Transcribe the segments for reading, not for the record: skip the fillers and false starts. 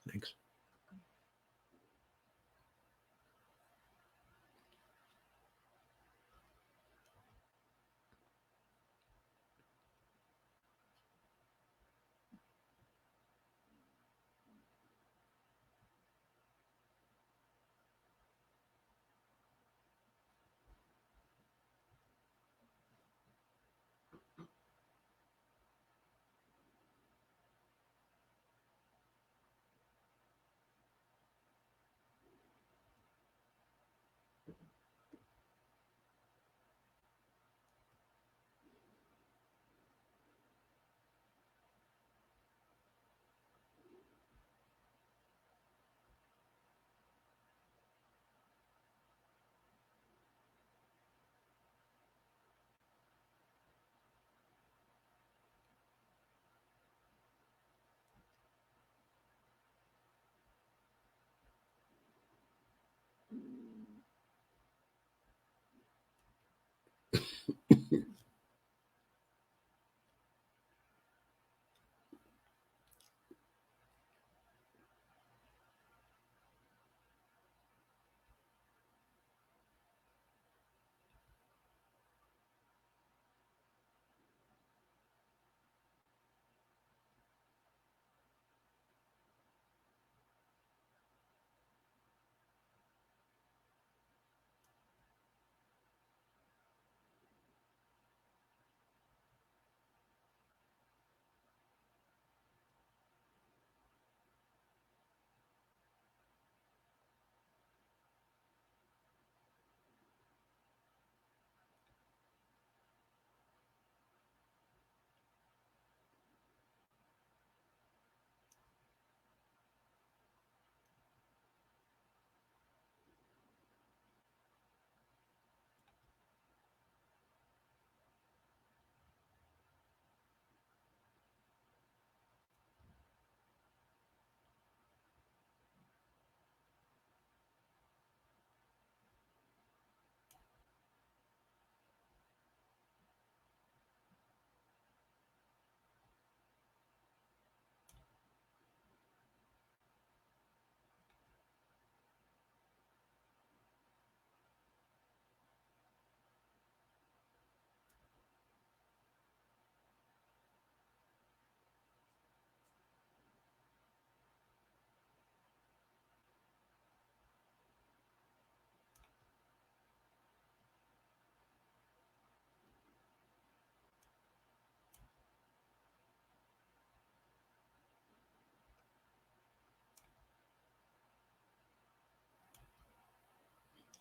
Thanks.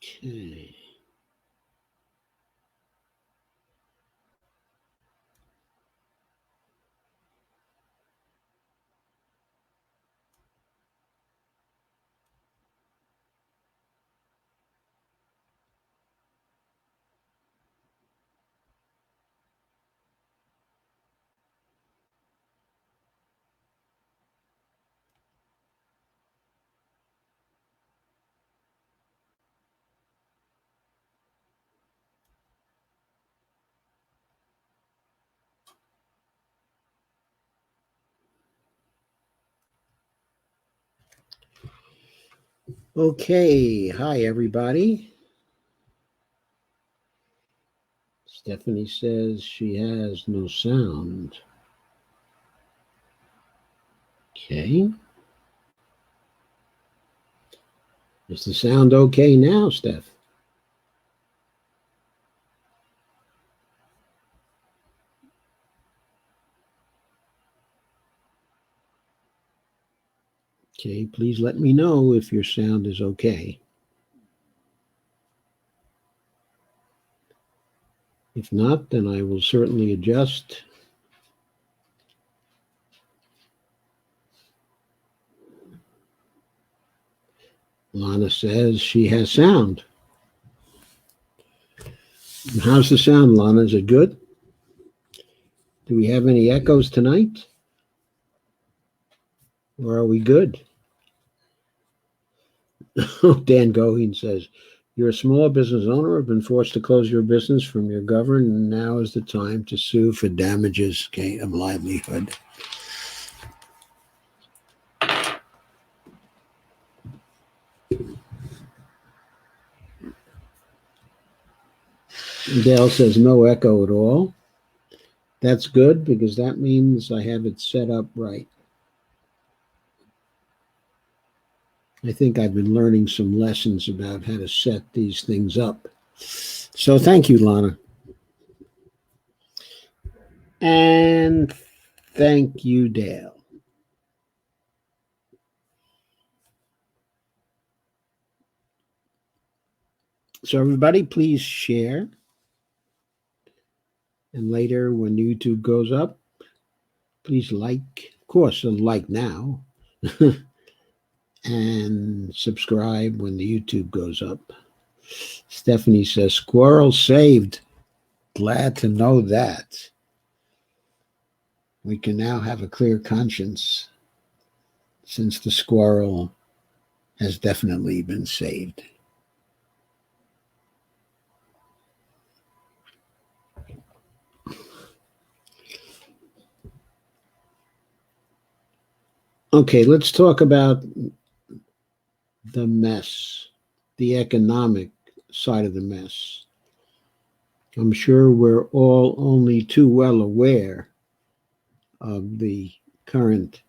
Okay. Okay. Hi, everybody. Stephanie says she has no sound. Okay. Is the sound okay now, Steph? Okay, please let me know if your sound is okay. If not, then I will certainly adjust. Lana says she has sound. How's the sound, Lana? Is it good? Do we have any echoes tonight? Or are we good? Dan Goheen says, you're a small business owner, have been forced to close your business from your government, and now is the time to sue for damages of livelihood. Dale says no echo at all. That's good because that means I have it set up right. I think I've been learning some lessons about how to set these things up. So thank you, Lana. And thank you, Dale. So everybody, please share. And later, when YouTube goes up, please like. Of course, like now. And subscribe when the YouTube goes up. Stephanie says, squirrel saved. Glad to know that. We can now have a clear conscience since the squirrel has definitely been saved. Okay, let's talk about the mess, the economic side of the mess. I'm sure we're all only too well aware of the current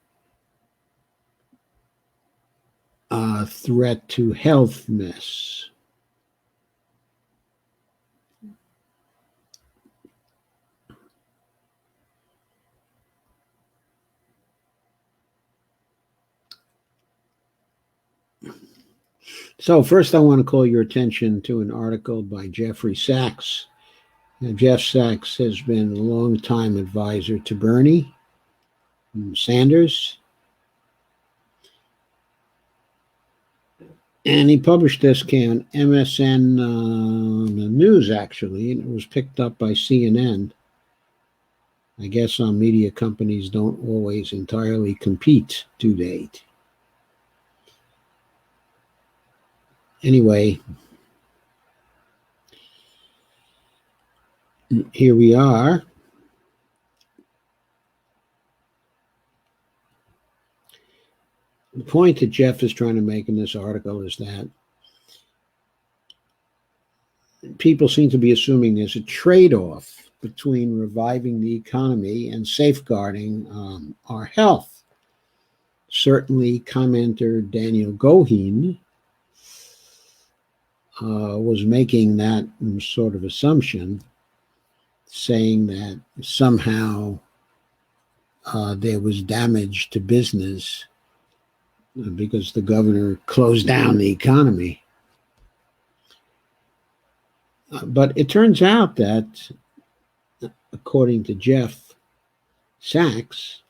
threat to health mess. So first I want to call your attention to an article by Jeffrey Sachs. Now, Jeff Sachs has been a long-time advisor to Bernie Sanders. And he published this on MSN News, actually, and it was picked up by CNN. I guess some media companies don't always entirely compete to date. Anyway, here we are. The point that Jeff is trying to make in this article is that people seem to be assuming there's a trade-off between reviving the economy and safeguarding our health. Certainly, commenter Daniel Goheen was making that sort of assumption, saying that somehow there was damage to business because the governor closed down the economy. But it turns out that, according to Jeff Sachs,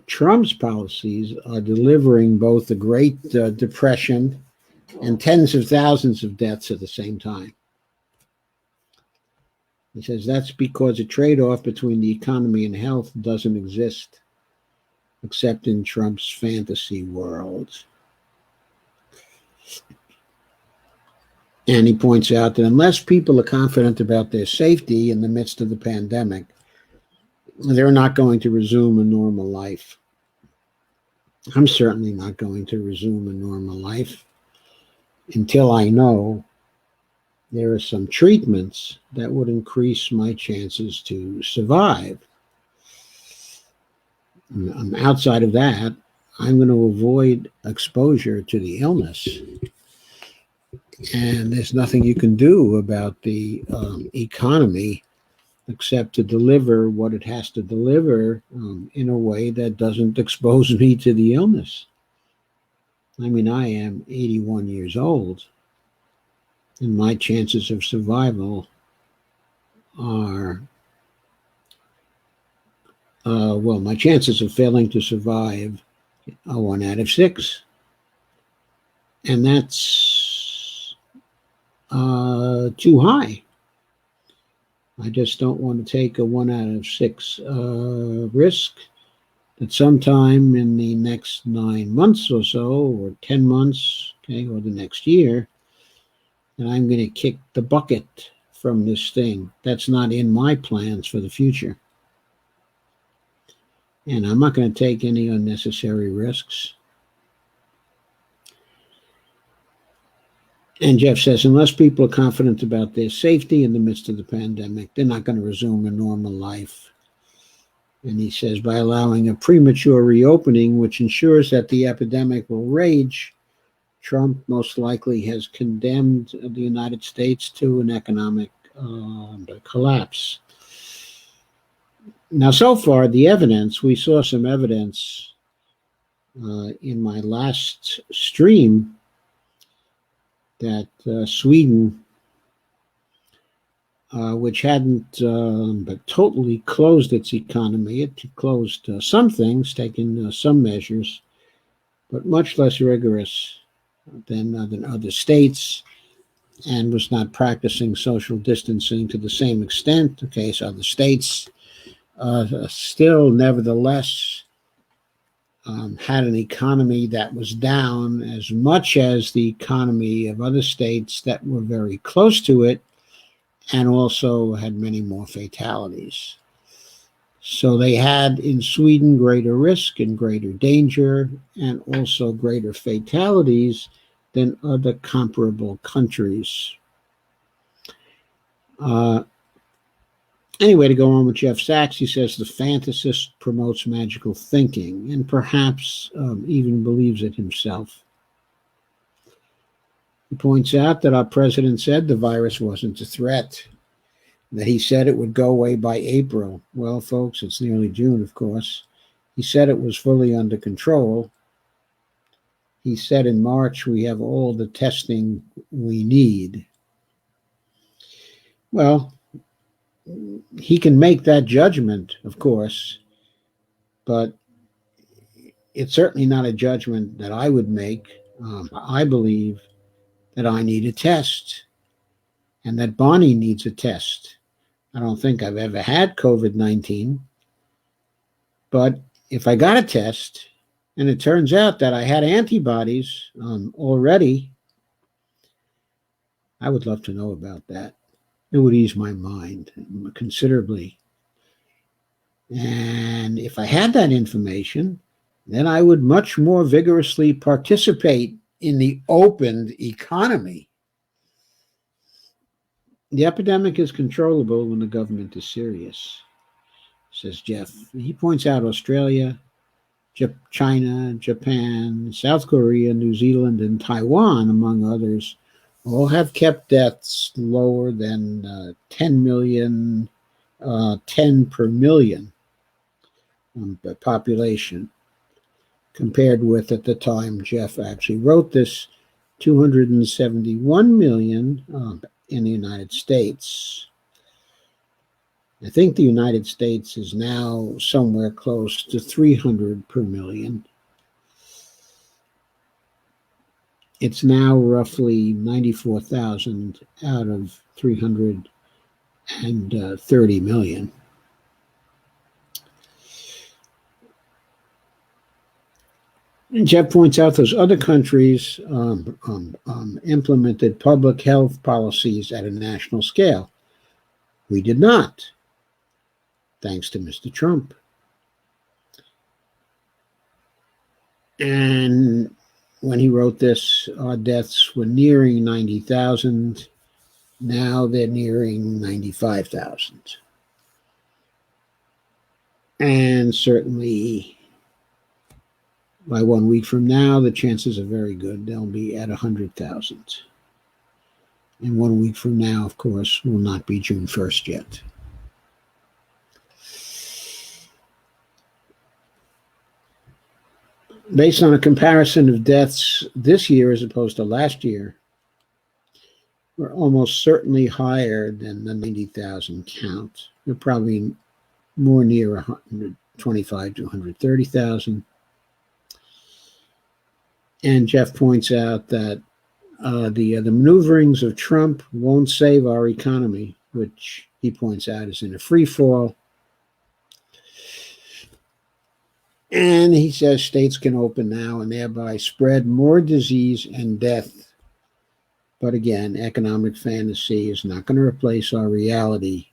Trump's policies are delivering both the Great Depression and tens of thousands of deaths at the same time. He says that's because a trade-off between the economy and health doesn't exist, except in Trump's fantasy world. And he points out that unless people are confident about their safety in the midst of the pandemic, they're not going to resume a normal life. I'm certainly not going to resume a normal life until I know there are some treatments that would increase my chances to survive. Outside of that, I'm going to avoid exposure to the illness. And there's nothing you can do about the economy except to deliver what it has to deliver in a way that doesn't expose me to the illness. I mean, I am 81 years old, and my chances of survival are, my chances of failing to survive are 1 out of 6. And that's too high. I just don't want to take a 1 out of 6 risk that sometime in the next 9 months or so, or 10 months, okay, or the next year, that I'm going to kick the bucket from this thing. That's not in my plans for the future. And I'm not going to take any unnecessary risks. And Jeff says, unless people are confident about their safety in the midst of the pandemic, they're not going to resume a normal life. And he says, by allowing a premature reopening, which ensures that the epidemic will rage, Trump most likely has condemned the United States to an economic collapse. Now, so far, the evidence, we saw some evidence in my last stream that Sweden, which hadn't but totally closed its economy, it closed some things, taken some measures, but much less rigorous than other states, and was not practicing social distancing to the same extent. Okay, so other states still, nevertheless, had an economy that was down as much as the economy of other states that were very close to it, and also had many more fatalities. So they had in Sweden greater risk and greater danger, and also greater fatalities than other comparable countries. Anyway, to go on with Jeff Sachs, he says the fantasist promotes magical thinking, and perhaps even believes it himself. He points out that our president said the virus wasn't a threat, that he said it would go away by April. Well, folks, it's nearly June, of course. He said it was fully under control. He said in March we have all the testing we need. Well, he can make that judgment, of course, but it's certainly not a judgment that I would make. I believe that I need a test and that Bonnie needs a test. I don't think I've ever had COVID-19, but if I got a test and it turns out that I had antibodies already, I would love to know about that. It would ease my mind considerably. And if I had that information, then I would much more vigorously participate in the opened economy. The epidemic is controllable when the government is serious, says Jeff. He points out Australia, China, Japan, South Korea, New Zealand, and Taiwan, among others, all have kept deaths lower than 10 million, 10 per million population, compared with, at the time Jeff actually wrote this, 271 million in the United States. I think the United States is now somewhere close to 300 per million. It's now roughly 94,000 out of 330 million. And Jeff points out those other countries implemented public health policies at a national scale. We did not, thanks to Mr. Trump. And when he wrote this, our deaths were nearing 90,000. Now they're nearing 95,000. And certainly by 1 week from now, the chances are very good they'll be at 100,000. And 1 week from now, of course, will not be June 1st yet. Based on a comparison of deaths this year as opposed to last year, we're almost certainly higher than the 90,000 count. We're probably more near 125 to 130,000. And Jeff points out that the maneuverings of Trump won't save our economy, which he points out is in a free fall. And he says states can open now and thereby spread more disease and death. But again, economic fantasy is not going to replace our reality.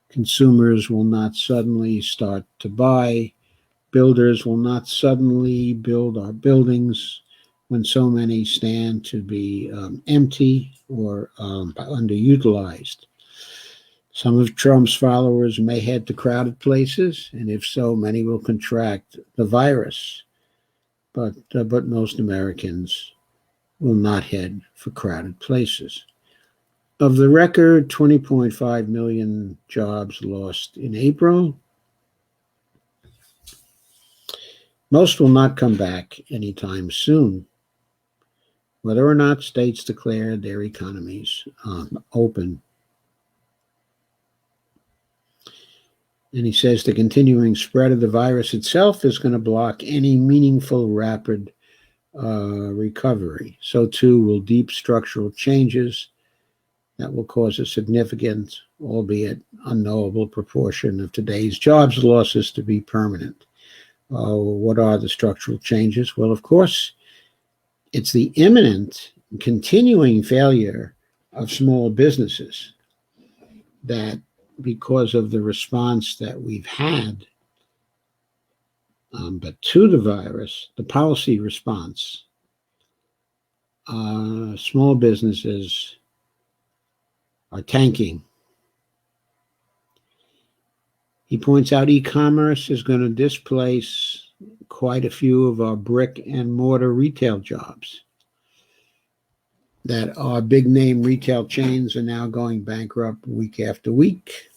Consumers will not suddenly start to buy. Builders will not suddenly build our buildings. when so many stand to be empty or underutilized. Some of Trump's followers may head to crowded places, and if so, many will contract the virus. But most Americans will not head for crowded places. Of the record 20.5 million jobs lost in April, most will not come back anytime soon. Whether or not states declare their economies open. And he says the continuing spread of the virus itself is going to block any meaningful rapid recovery. So too will deep structural changes that will cause a significant, albeit unknowable, proportion of today's jobs losses to be permanent. What are the structural changes? Well, of course, it's the imminent, continuing failure of small businesses that, because of the response that we've had, but to the virus, the policy response, small businesses are tanking. He points out e-commerce is going to displace quite a few of our brick and mortar retail jobs. That our big name retail chains are now going bankrupt week after week.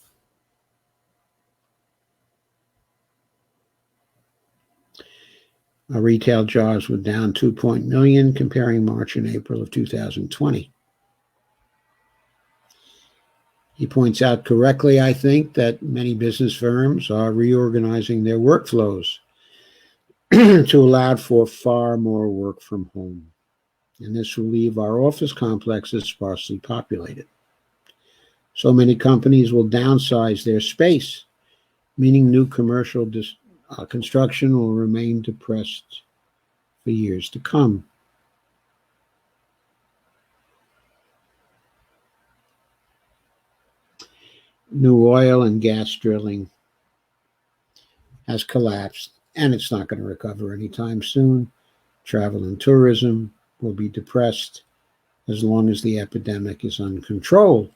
Our retail jobs were down 2 million comparing March and April of 2020. He points out correctly, I think, that many business firms are reorganizing their workflows to allow for far more work from home. And this will leave our office complexes sparsely populated. So many companies will downsize their space, meaning new commercial construction will remain depressed for years to come. New oil and gas drilling has collapsed, and it's not going to recover anytime soon. Travel and tourism will be depressed as long as the epidemic is uncontrolled.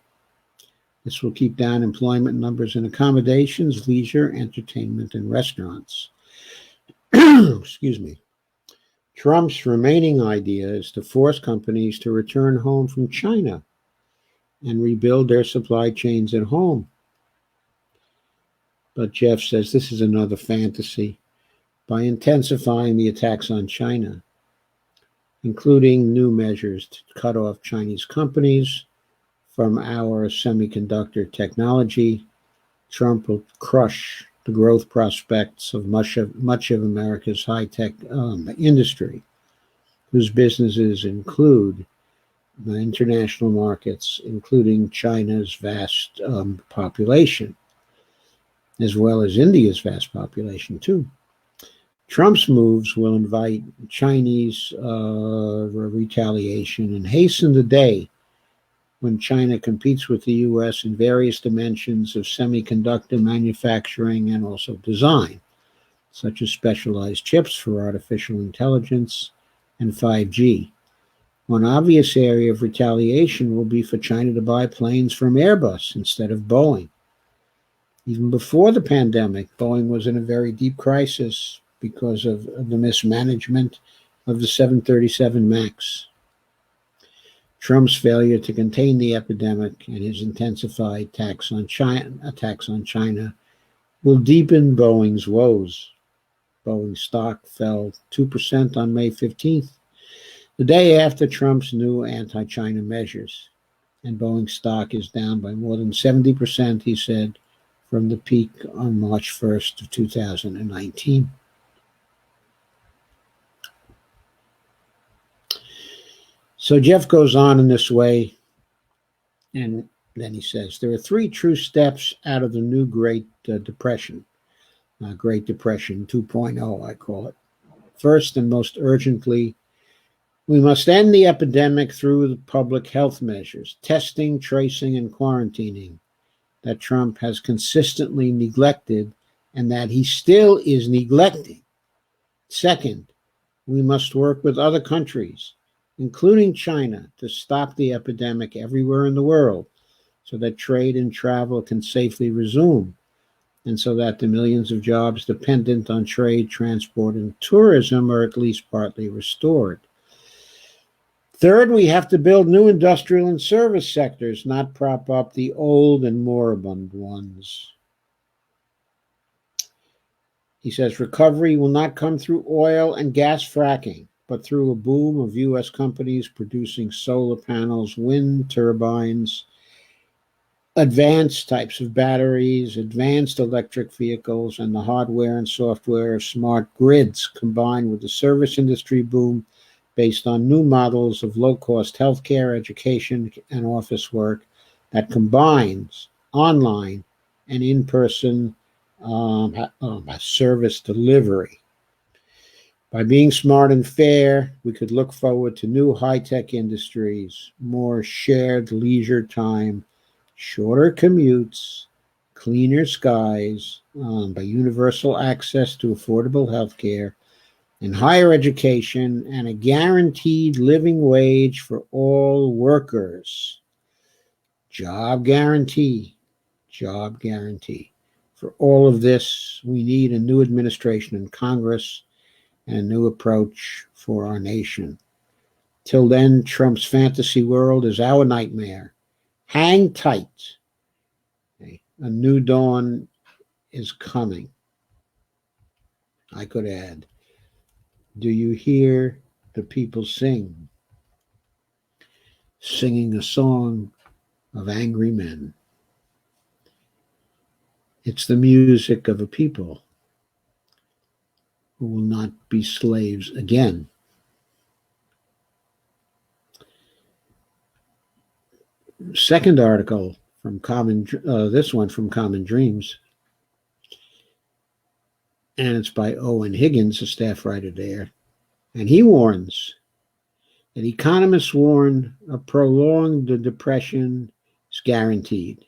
This will keep down employment numbers in accommodations, leisure, entertainment, and restaurants. Excuse me. Trump's remaining idea is to force companies to return home from China and rebuild their supply chains at home. But Jeff says this is another fantasy. By intensifying the attacks on China, including new measures to cut off Chinese companies from our semiconductor technology, Trump will crush the growth prospects of much of America's high-tech industry, whose businesses include the international markets, including China's vast population, as well as India's vast population, too. Trump's moves will invite Chinese retaliation and hasten the day when China competes with the U.S. in various dimensions of semiconductor manufacturing and also design, such as specialized chips for artificial intelligence and 5G. One obvious area of retaliation will be for China to buy planes from Airbus instead of Boeing. Even before the pandemic, Boeing was in a very deep crisis because of the mismanagement of the 737 MAX. Trump's failure to contain the epidemic and his intensified attacks on China will deepen Boeing's woes. Boeing stock fell 2% on May 15th, the day after Trump's new anti-China measures. And Boeing stock is down by more than 70%, he said, from the peak on March 1st of 2019. So Jeff goes on in this way, and then he says, there are 3 true steps out of the new Great Depression, Great Depression 2.0, I call it. First and most urgently, we must end the epidemic through the public health measures, testing, tracing, and quarantining that Trump has consistently neglected and that he still is neglecting. Second, We must work with other countries, including China, to stop the epidemic everywhere in the world so that trade and travel can safely resume, and so that the millions of jobs dependent on trade, transport, and tourism are at least partly restored. Third, we have to build new industrial and service sectors, not prop up the old and moribund ones. He says recovery will not come through oil and gas fracking, but through a boom of U.S. companies producing solar panels, wind turbines, advanced types of batteries, advanced electric vehicles, and the hardware and software of smart grids, combined with the service industry boom based on new models of low-cost healthcare, education, and office work that combines online and in-person service delivery. By being smart and fair, we could look forward to new high-tech industries, more shared leisure time, shorter commutes, cleaner skies, by universal access to affordable health care, and higher education, and a guaranteed living wage for all workers. Job guarantee. Job guarantee. For all of this, we need a new administration in Congress and a new approach for our nation. Till then, Trump's fantasy world is our nightmare. Hang tight. Okay. A new dawn is coming. I could add, do you hear the people sing? Singing a song of angry men. It's the music of a people who will not be slaves again. Second article from this one from Common Dreams, and it's by Owen Higgins, a staff writer there, and he warns that economists warn a prolonged depression is guaranteed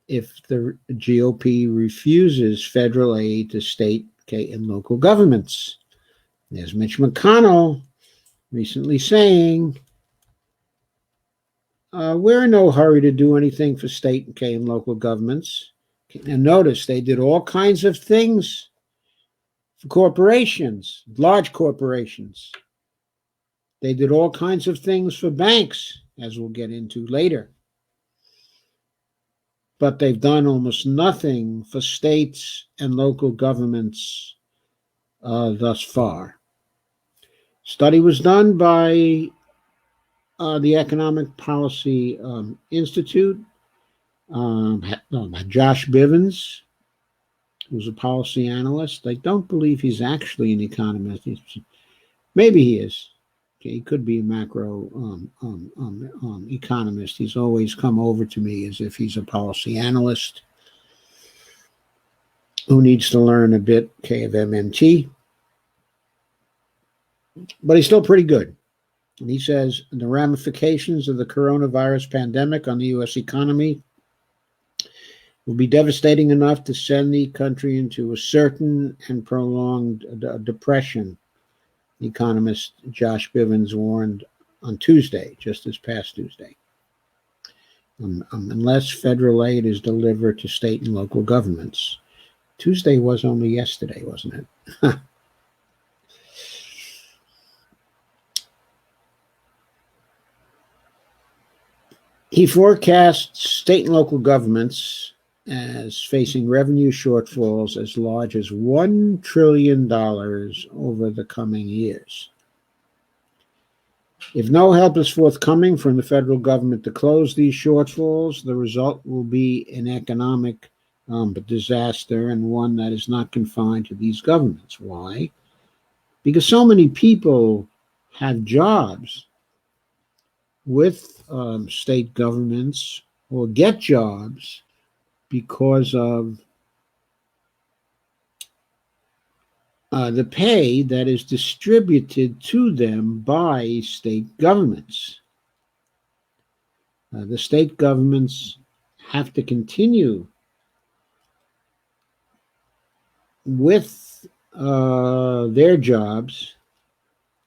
if the GOP refuses federal aid to state and local governments. There's Mitch McConnell recently saying, we're in no hurry to do anything for state and local governments. And notice they did all kinds of things for corporations, large corporations. They did all kinds of things for banks, as we'll get into later. But they've done almost nothing for states and local governments thus far. Study was done by the Economic Policy Institute. Josh Bivens, who's a policy analyst. I don't believe he's actually an economist. Maybe he is. He could be a macro economist. He's always come over to me as if he's a policy analyst who needs to learn a bit of MMT. But he's still pretty good. And he says the ramifications of the coronavirus pandemic on the U.S. economy will be devastating enough to send the country into a certain and prolonged depression, economist Josh Bivens warned on Tuesday, just this past Tuesday, unless federal aid is delivered to state and local governments. Tuesday was only yesterday, wasn't it? He forecasts state and local governments as facing revenue shortfalls as large as $1 trillion over the coming years. If no help is forthcoming from the federal government to close these shortfalls, the result will be an economic disaster, and one that is not confined to these governments. Why? Because so many people have jobs with state governments or get jobs because of the pay that is distributed to them by state governments. The state governments have to continue with their jobs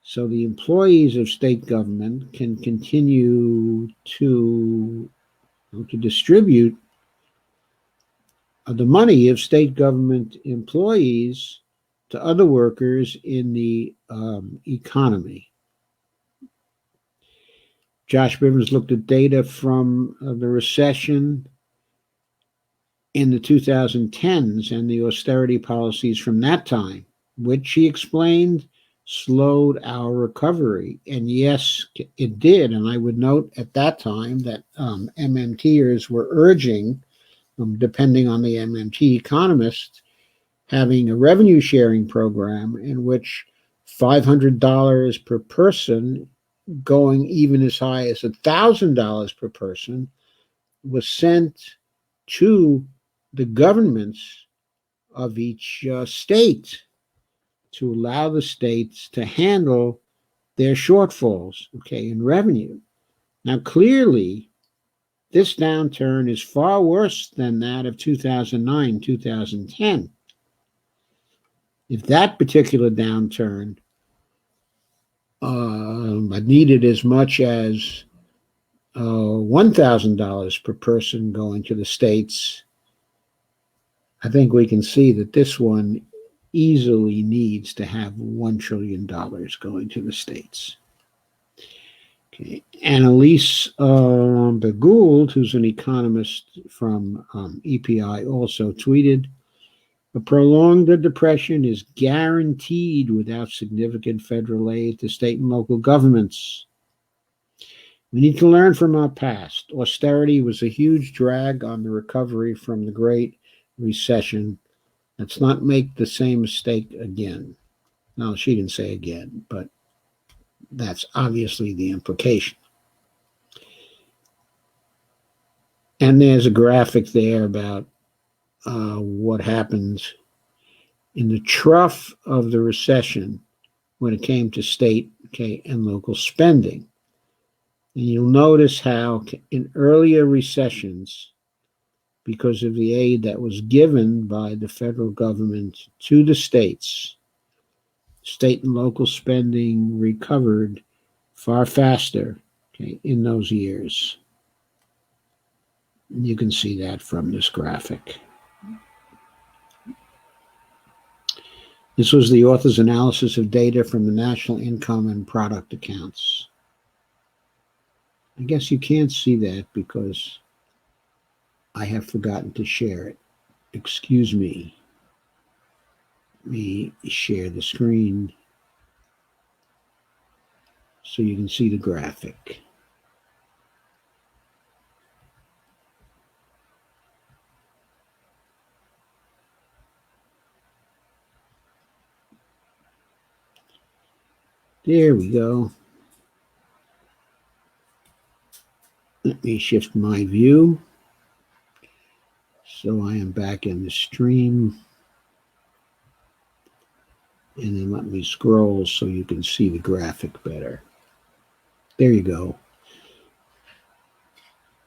so the employees of state government can continue to distribute the money of state government employees to other workers in the economy. Josh Bivens looked at data from the recession in the 2010s and the austerity policies from that time, which he explained slowed our recovery. And yes, it did. And I would note at that time that MMTers were urging, depending on the MMT economist, having a revenue sharing program in which $500 per person, going even as high as $1,000 per person, was sent to the governments of each state to allow the states to handle their shortfalls, in revenue. Now, clearly, this downturn is far worse than that of 2009, 2010. If that particular downturn needed as much as $1,000 per person going to the states, I think we can see that this one easily needs to have $1 trillion going to the states. Okay. Annalise Gould, who's an economist from EPI, also tweeted, "A prolonged depression is guaranteed without significant federal aid to state and local governments. We need to learn from our past. Austerity was a huge drag on the recovery from the Great Recession. Let's not make the same mistake again." No, she didn't say again, but that's obviously the implication. And there's a graphic there about what happens in the trough of the recession when it came to state and local spending. And you'll notice how in earlier recessions, because of the aid that was given by the federal government to the states, state and local spending recovered far faster in those years. You can see that from this graphic. This was the author's analysis of data from the national income and product accounts. I guess you can't see that because I have forgotten to share it. Excuse me. Let me share the screen so you can see the graphic. There we go. Let me shift my view so I am back in the stream. And then let me scroll so you can see the graphic better. There you go.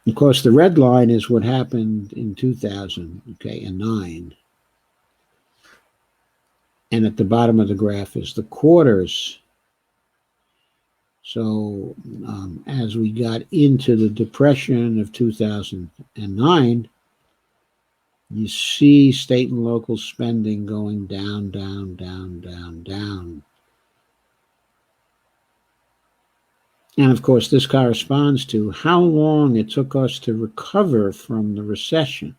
Of course, the red line is what happened in 2009. And at the bottom of the graph is the quarters. So as we got into the depression of 2009, you see state and local spending going down, down, down, down, down. And of course, this corresponds to how long it took us to recover from the recession.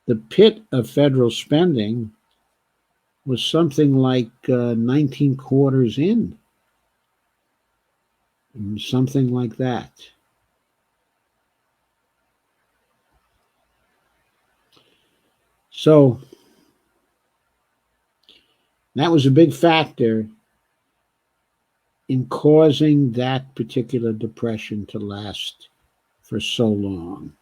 The pit of federal spending was something like 19 quarters in. Something like that. So that was a big factor in causing that particular depression to last for so long.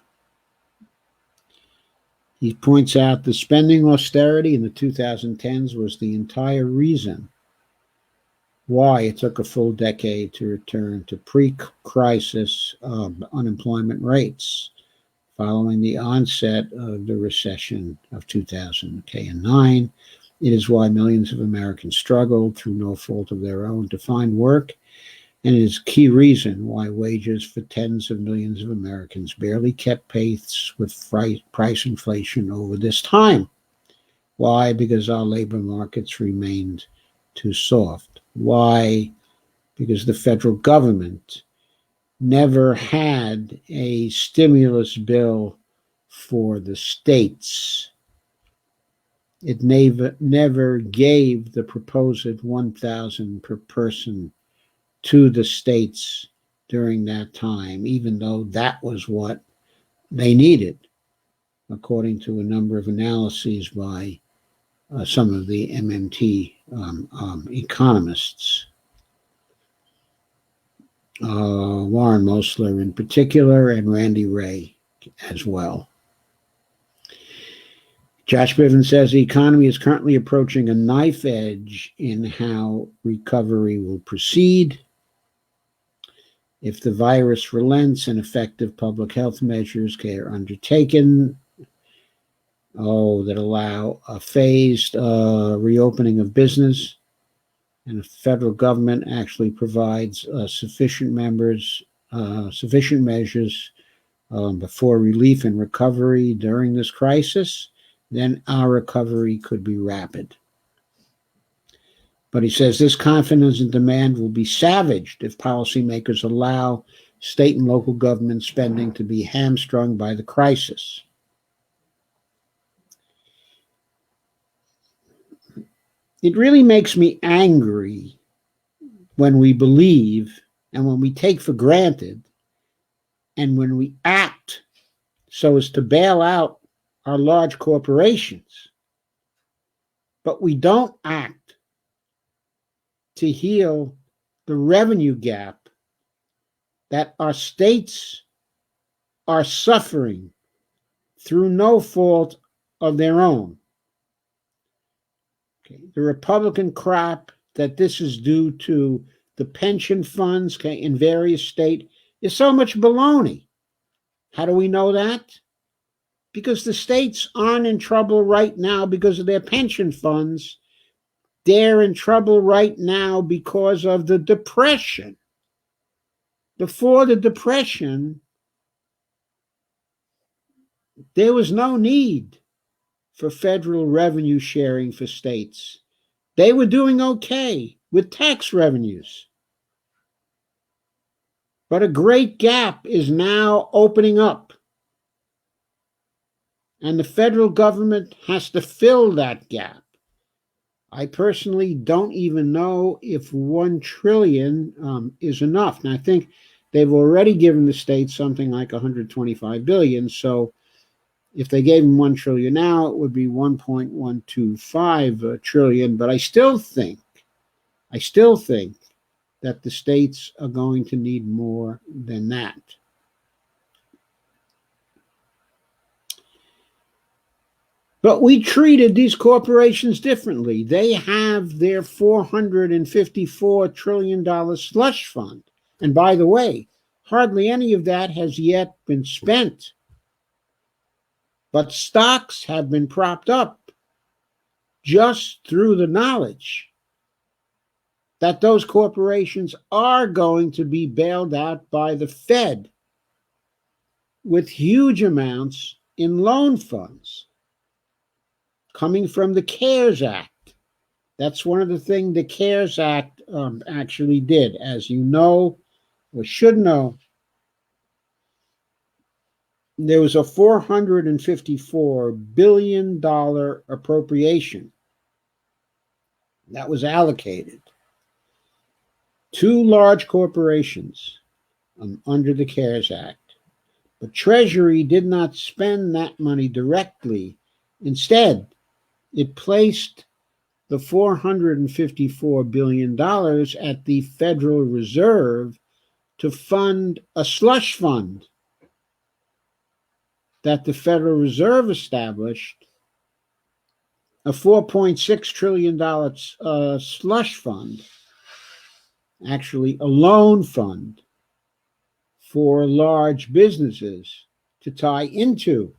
He points out the spending austerity in the 2010s was the entire reason why it took a full decade to return to pre-crisis unemployment rates following the onset of the recession of 2009 It is why millions of Americans struggled through no fault of their own to find work, and it is a key reason why wages for tens of millions of Americans barely kept pace with price inflation over this time. Why? Because our labor markets remained too soft. Why? Because the federal government never had a stimulus bill for the states. It never gave the proposed $1,000 per person to the states during that time, even though that was what they needed, according to a number of analyses by some of the MMT economists. Warren Mosler in particular, and Randy Wray as well. Josh Bivens says the economy is currently approaching a knife edge in how recovery will proceed. If the virus relents and effective public health measures are undertaken, that allow a phased reopening of business, and the federal government actually provides sufficient measures for relief and recovery during this crisis, then our recovery could be rapid. But he says this confidence and demand will be savaged if policymakers allow state and local government spending to be hamstrung by the crisis. It really makes me angry when we believe and when we take for granted and when we act so as to bail out our large corporations, but we don't act to heal the revenue gap that our states are suffering through no fault of their own. Okay. The Republican crap that this is due to the pension funds in various states is so much baloney. How do we know that? Because the states aren't in trouble right now because of their pension funds. They're in trouble right now because of the Depression. Before the Depression, there was no need for federal revenue sharing for states. They were doing okay with tax revenues. But a great gap is now opening up. And the federal government has to fill that gap. I personally don't even know if $1 trillion is enough. And I think they've already given the states something like $125 billion. So if they gave them $1 trillion now, it would be $1.125 trillion. But I still think that the states are going to need more than that. But we treated these corporations differently. They have their $454 trillion slush fund. And by the way, hardly any of that has yet been spent. But stocks have been propped up just through the knowledge that those corporations are going to be bailed out by the Fed with huge amounts in loan funds coming from the CARES Act. That's one of the things the CARES Act actually did. As you know, or should know, there was a $454 billion appropriation that was allocated to large corporations under the CARES Act. But Treasury did not spend that money directly. Instead, it placed the $454 billion at the Federal Reserve to fund a slush fund that the Federal Reserve established, a $4.6 trillion slush fund, actually a loan fund for large businesses to tie into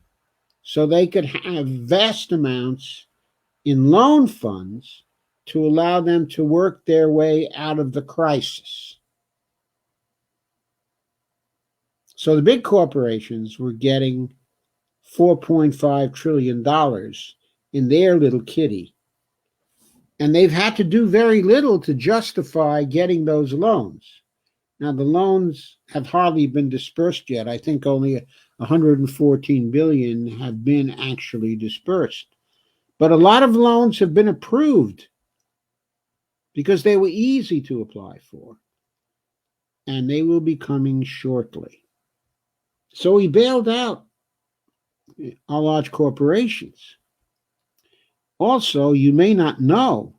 so they could have vast amounts in loan funds to allow them to work their way out of the crisis. So the big corporations were getting $4.5 trillion in their little kitty. And they've had to do very little to justify getting those loans. Now, the loans have hardly been dispersed yet. I think only 114 billion have been actually dispersed. But a lot of loans have been approved because they were easy to apply for. And they will be coming shortly. So he bailed out our large corporations. Also, you may not know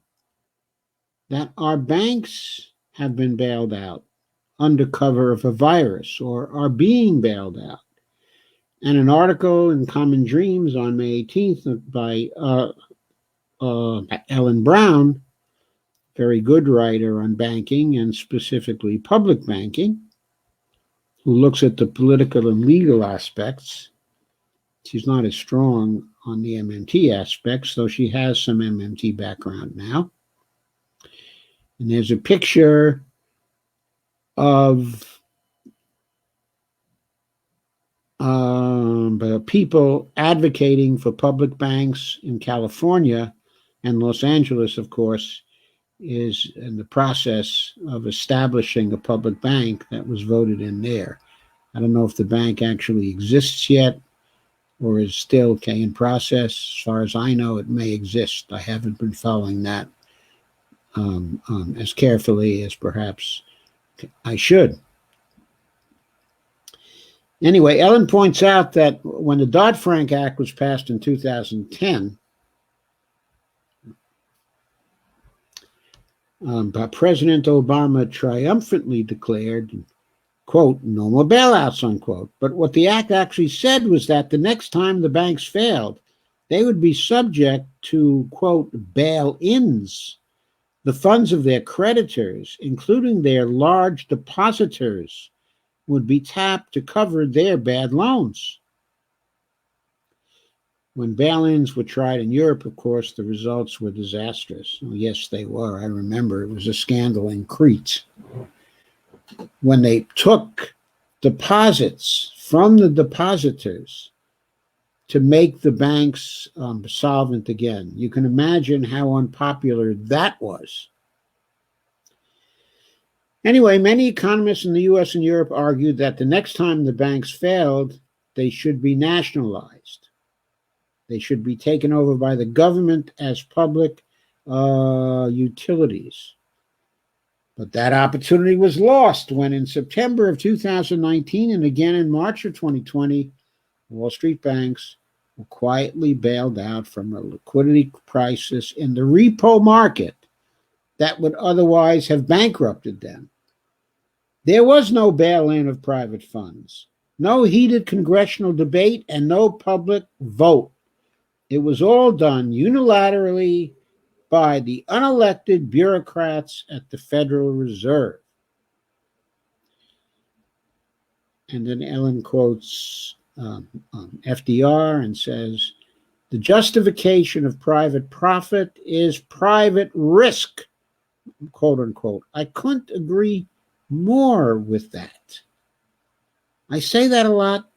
that our banks have been bailed out under cover of a virus or are being bailed out. And an article in Common Dreams on May 18th by Ellen Brown, very good writer on banking and specifically public banking, who looks at the political and legal aspects. She's not as strong on the MMT aspects, though she has some MMT background now. And there's a picture of people advocating for public banks in California, and Los Angeles, of course, is in the process of establishing a public bank that was voted in there. I don't know if the bank actually exists yet or is still in process. As far as I know, it may exist. I haven't been following that as carefully as perhaps I should. Anyway, Ellen points out that when the Dodd-Frank Act was passed in 2010, President Obama triumphantly declared, quote, no more bailouts, unquote. But what the act actually said was that the next time the banks failed, they would be subject to, quote, bail-ins. The funds of their creditors, including their large depositors, would be tapped to cover their bad loans. When bail-ins were tried in Europe, of course, the results were disastrous. Oh, yes, they were. I remember it was a scandal in Crete when they took deposits from the depositors to make the banks solvent again. You can imagine how unpopular that was. Anyway, many economists in the US and Europe argued that the next time the banks failed, they should be nationalized. They should be taken over by the government as public utilities. But that opportunity was lost when in September of 2019 and again in March of 2020, Wall Street banks were quietly bailed out from a liquidity crisis in the repo market that would otherwise have bankrupted them. There was no bail-in of private funds, no heated congressional debate, and no public vote. It was all done unilaterally by the unelected bureaucrats at the Federal Reserve. And then Ellen quotes FDR and says, the justification of private profit is private risk, quote unquote. I couldn't agree more with that. I say that a lot.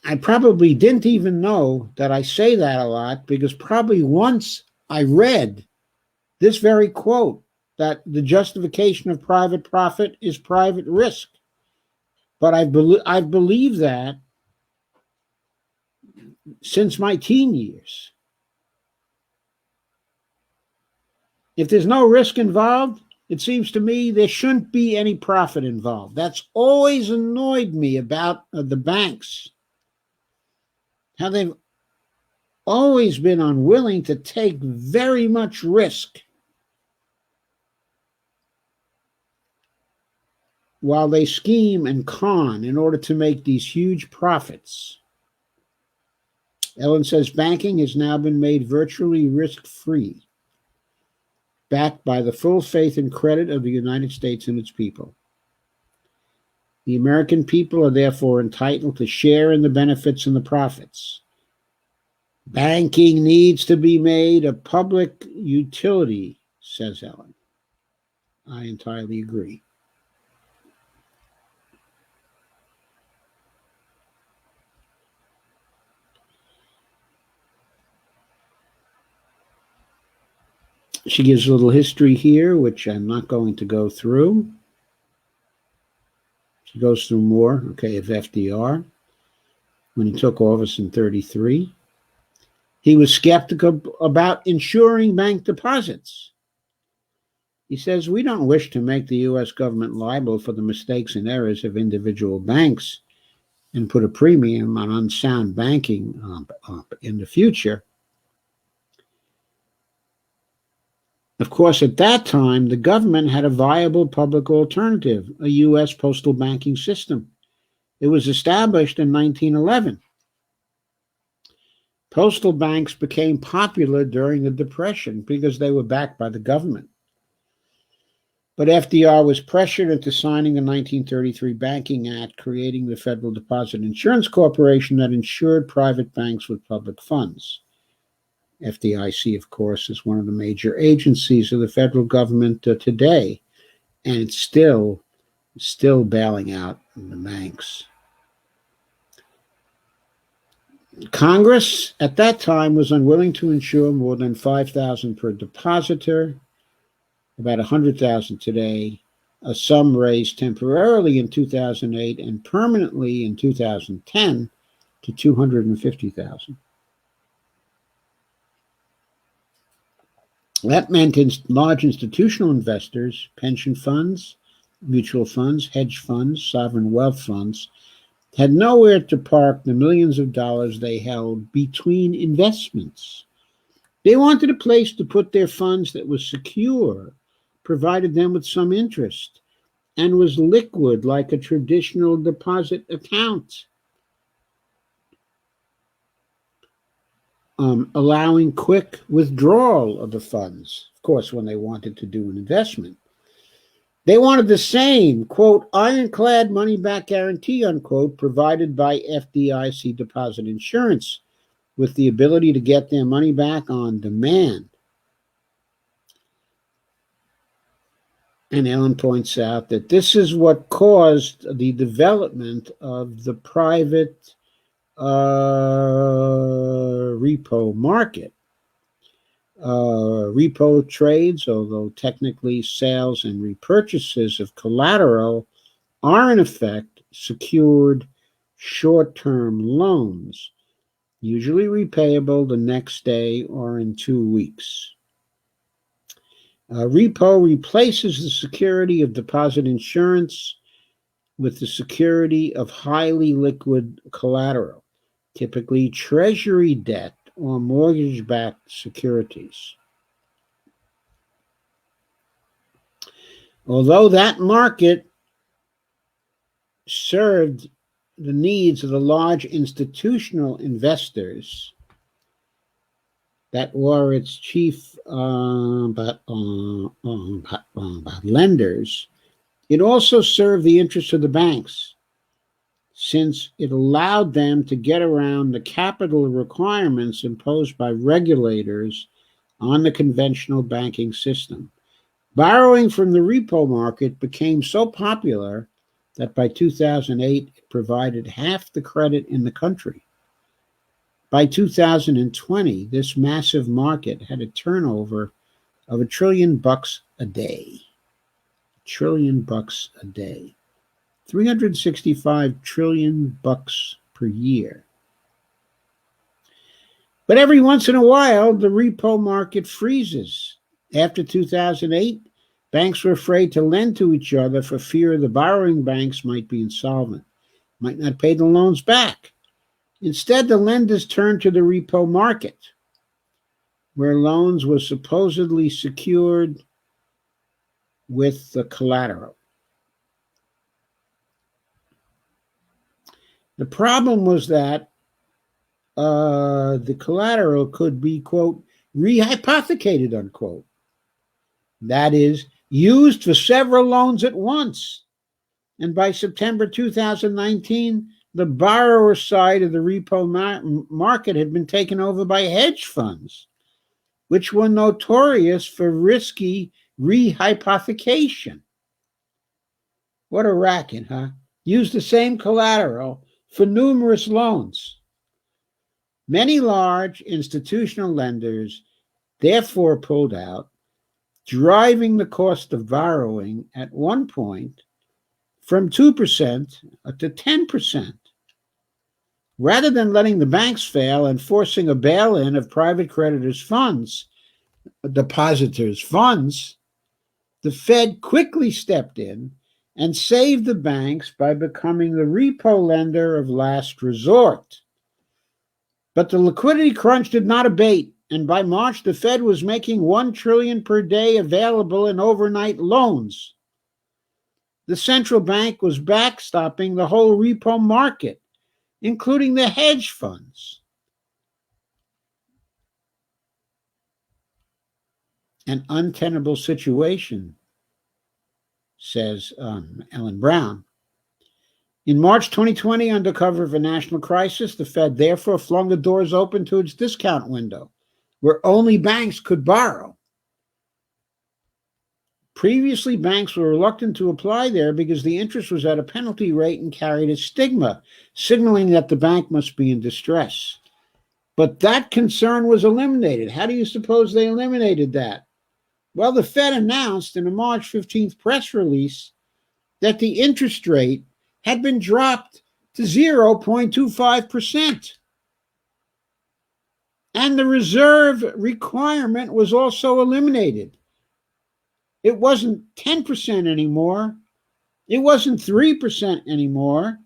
I probably didn't even know that I say that a lot because probably once I read this very quote, that the justification of private profit is private risk. But I've believed that since my teen years. If there's no risk involved, it seems to me there shouldn't be any profit involved. That's always annoyed me about the banks. How they've always been unwilling to take very much risk while they scheme and con in order to make these huge profits. Ellen says banking has now been made virtually risk-free, backed by the full faith and credit of the United States and its people. The American people are therefore entitled to share in the benefits and the profits. Banking needs to be made a public utility, says Ellen. I entirely agree. She gives a little history here, which I'm not going to go through. She goes through more, okay, of FDR. When he took office in 1933, he was skeptical about insuring bank deposits. He says, we don't wish to make the U.S. government liable for the mistakes and errors of individual banks and put a premium on unsound banking in the future. Of course, at that time, the government had a viable public alternative, a U.S. postal banking system. It was established in 1911. Postal banks became popular during the Depression because they were backed by the government. But FDR was pressured into signing the 1933 Banking Act, creating the Federal Deposit Insurance Corporation that insured private banks with public funds. FDIC, of course, is one of the major agencies of the federal government today, and it's still bailing out the banks. Congress at that time was unwilling to insure more than $5,000 per depositor, about $100,000 today, a sum raised temporarily in 2008 and permanently in 2010 to $250,000. That meant large institutional investors, pension funds, mutual funds, hedge funds, sovereign wealth funds, had nowhere to park the millions of dollars they held between investments. They wanted a place to put their funds that was secure, provided them with some interest, and was liquid like a traditional deposit account, allowing quick withdrawal of the funds, of course, when they wanted to do an investment. They wanted the same, quote, ironclad money-back guarantee, unquote, provided by FDIC Deposit Insurance, with the ability to get their money back on demand. And Ellen points out that this is what caused the development of the private repo market. Repo trades, although technically sales and repurchases of collateral, are in effect secured short-term loans, usually repayable the next day or in 2 weeks. Repo replaces the security of deposit insurance with the security of highly liquid collateral, typically treasury debt or mortgage-backed securities. Although that market served the needs of the large institutional investors that were its chief lenders, it also served the interests of the banks, since it allowed them to get around the capital requirements imposed by regulators on the conventional banking system. Borrowing from the repo market became so popular that by 2008, it provided half the credit in the country. By 2020, this massive market had a turnover of $1 trillion a day. $1 trillion a day. $365 trillion per year. But every once in a while, the repo market freezes. After 2008, banks were afraid to lend to each other for fear the borrowing banks might be insolvent, might not pay the loans back. Instead, the lenders turned to the repo market, where loans were supposedly secured with the collateral. The problem was that the collateral could be, quote, rehypothecated, unquote. That is, used for several loans at once. And by September 2019, the borrower side of the repo market had been taken over by hedge funds, which were notorious for risky rehypothecation. What a racket, huh? Used the same collateral for numerous loans. Many large institutional lenders therefore pulled out, driving the cost of borrowing at one point from 2% to 10%. Rather than letting the banks fail and forcing a bail-in of private creditors' funds, depositors' funds, the Fed quickly stepped in and saved the banks by becoming the repo lender of last resort. But the liquidity crunch did not abate, and by March, the Fed was making $1 trillion per day available in overnight loans. The central bank was backstopping the whole repo market, including the hedge funds. An untenable situation, says Ellen Brown. In March 2020, under cover of a national crisis, the Fed therefore flung the doors open to its discount window, where only banks could borrow. Previously, banks were reluctant to apply there because the interest was at a penalty rate and carried a stigma, signaling that the bank must be in distress. But that concern was eliminated. How do you suppose they eliminated that? Well, the Fed announced in a March 15th press release that the interest rate had been dropped to 0.25%. And the reserve requirement was also eliminated. It wasn't 10% anymore. It wasn't 3% anymore.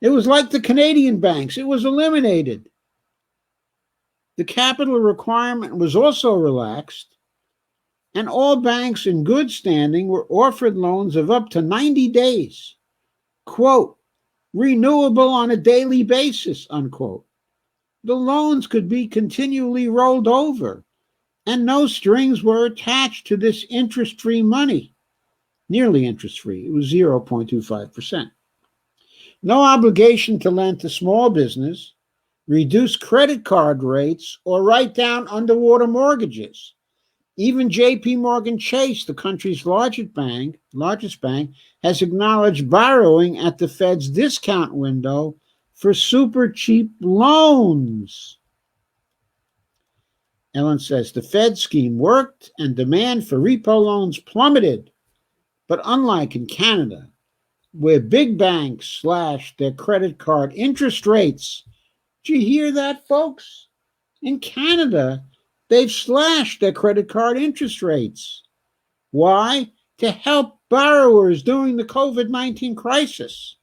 It was like the Canadian banks. It was eliminated. The capital requirement was also relaxed, and all banks in good standing were offered loans of up to 90 days, quote, renewable on a daily basis, unquote. The loans could be continually rolled over, and no strings were attached to this interest-free money. Nearly interest-free. It was 0.25%. No obligation to lend to small business, reduce credit card rates, or write down underwater mortgages. Even J.P. Morgan Chase, the country's largest bank, has acknowledged borrowing at the Fed's discount window for super cheap loans. Ellen says the Fed scheme worked and demand for repo loans plummeted. But unlike in Canada, where big banks slashed their credit card interest rates, did you hear that, folks? In Canada, they've slashed their credit card interest rates. Why? To help borrowers during the COVID-19 crisis.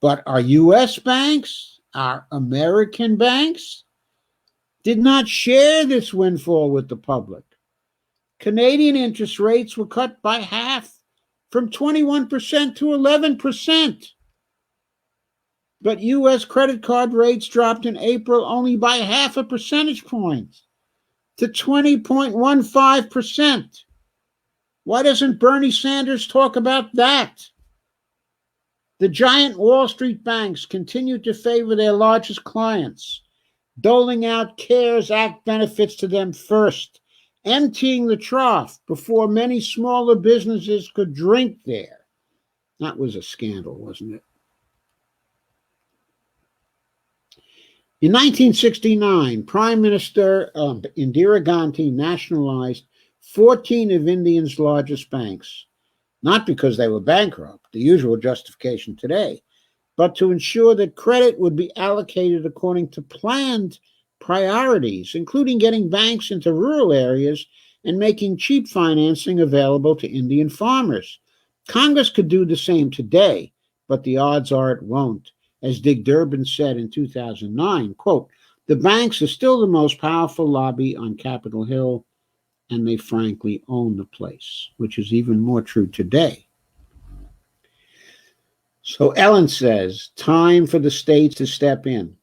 But our U.S. banks, our American banks, did not share this windfall with the public. Canadian interest rates were cut by half, from 21% to 11%. But U.S. credit card rates dropped in April only by half a percentage point to 20.15%. Why doesn't Bernie Sanders talk about that? The giant Wall Street banks continue to favor their largest clients, doling out CARES Act benefits to them first, emptying the trough before many smaller businesses could drink there. That was a scandal, wasn't it? In 1969, Prime Minister Indira Gandhi nationalized 14 of India's largest banks, not because they were bankrupt, the usual justification today, but to ensure that credit would be allocated according to planned priorities, including getting banks into rural areas and making cheap financing available to Indian farmers. Congress could do the same today, but the odds are it won't. As Dick Durbin said in 2009, quote, the banks are still the most powerful lobby on Capitol Hill, and they frankly own the place, which is even more true today. So Ellen says, time for the states to step in.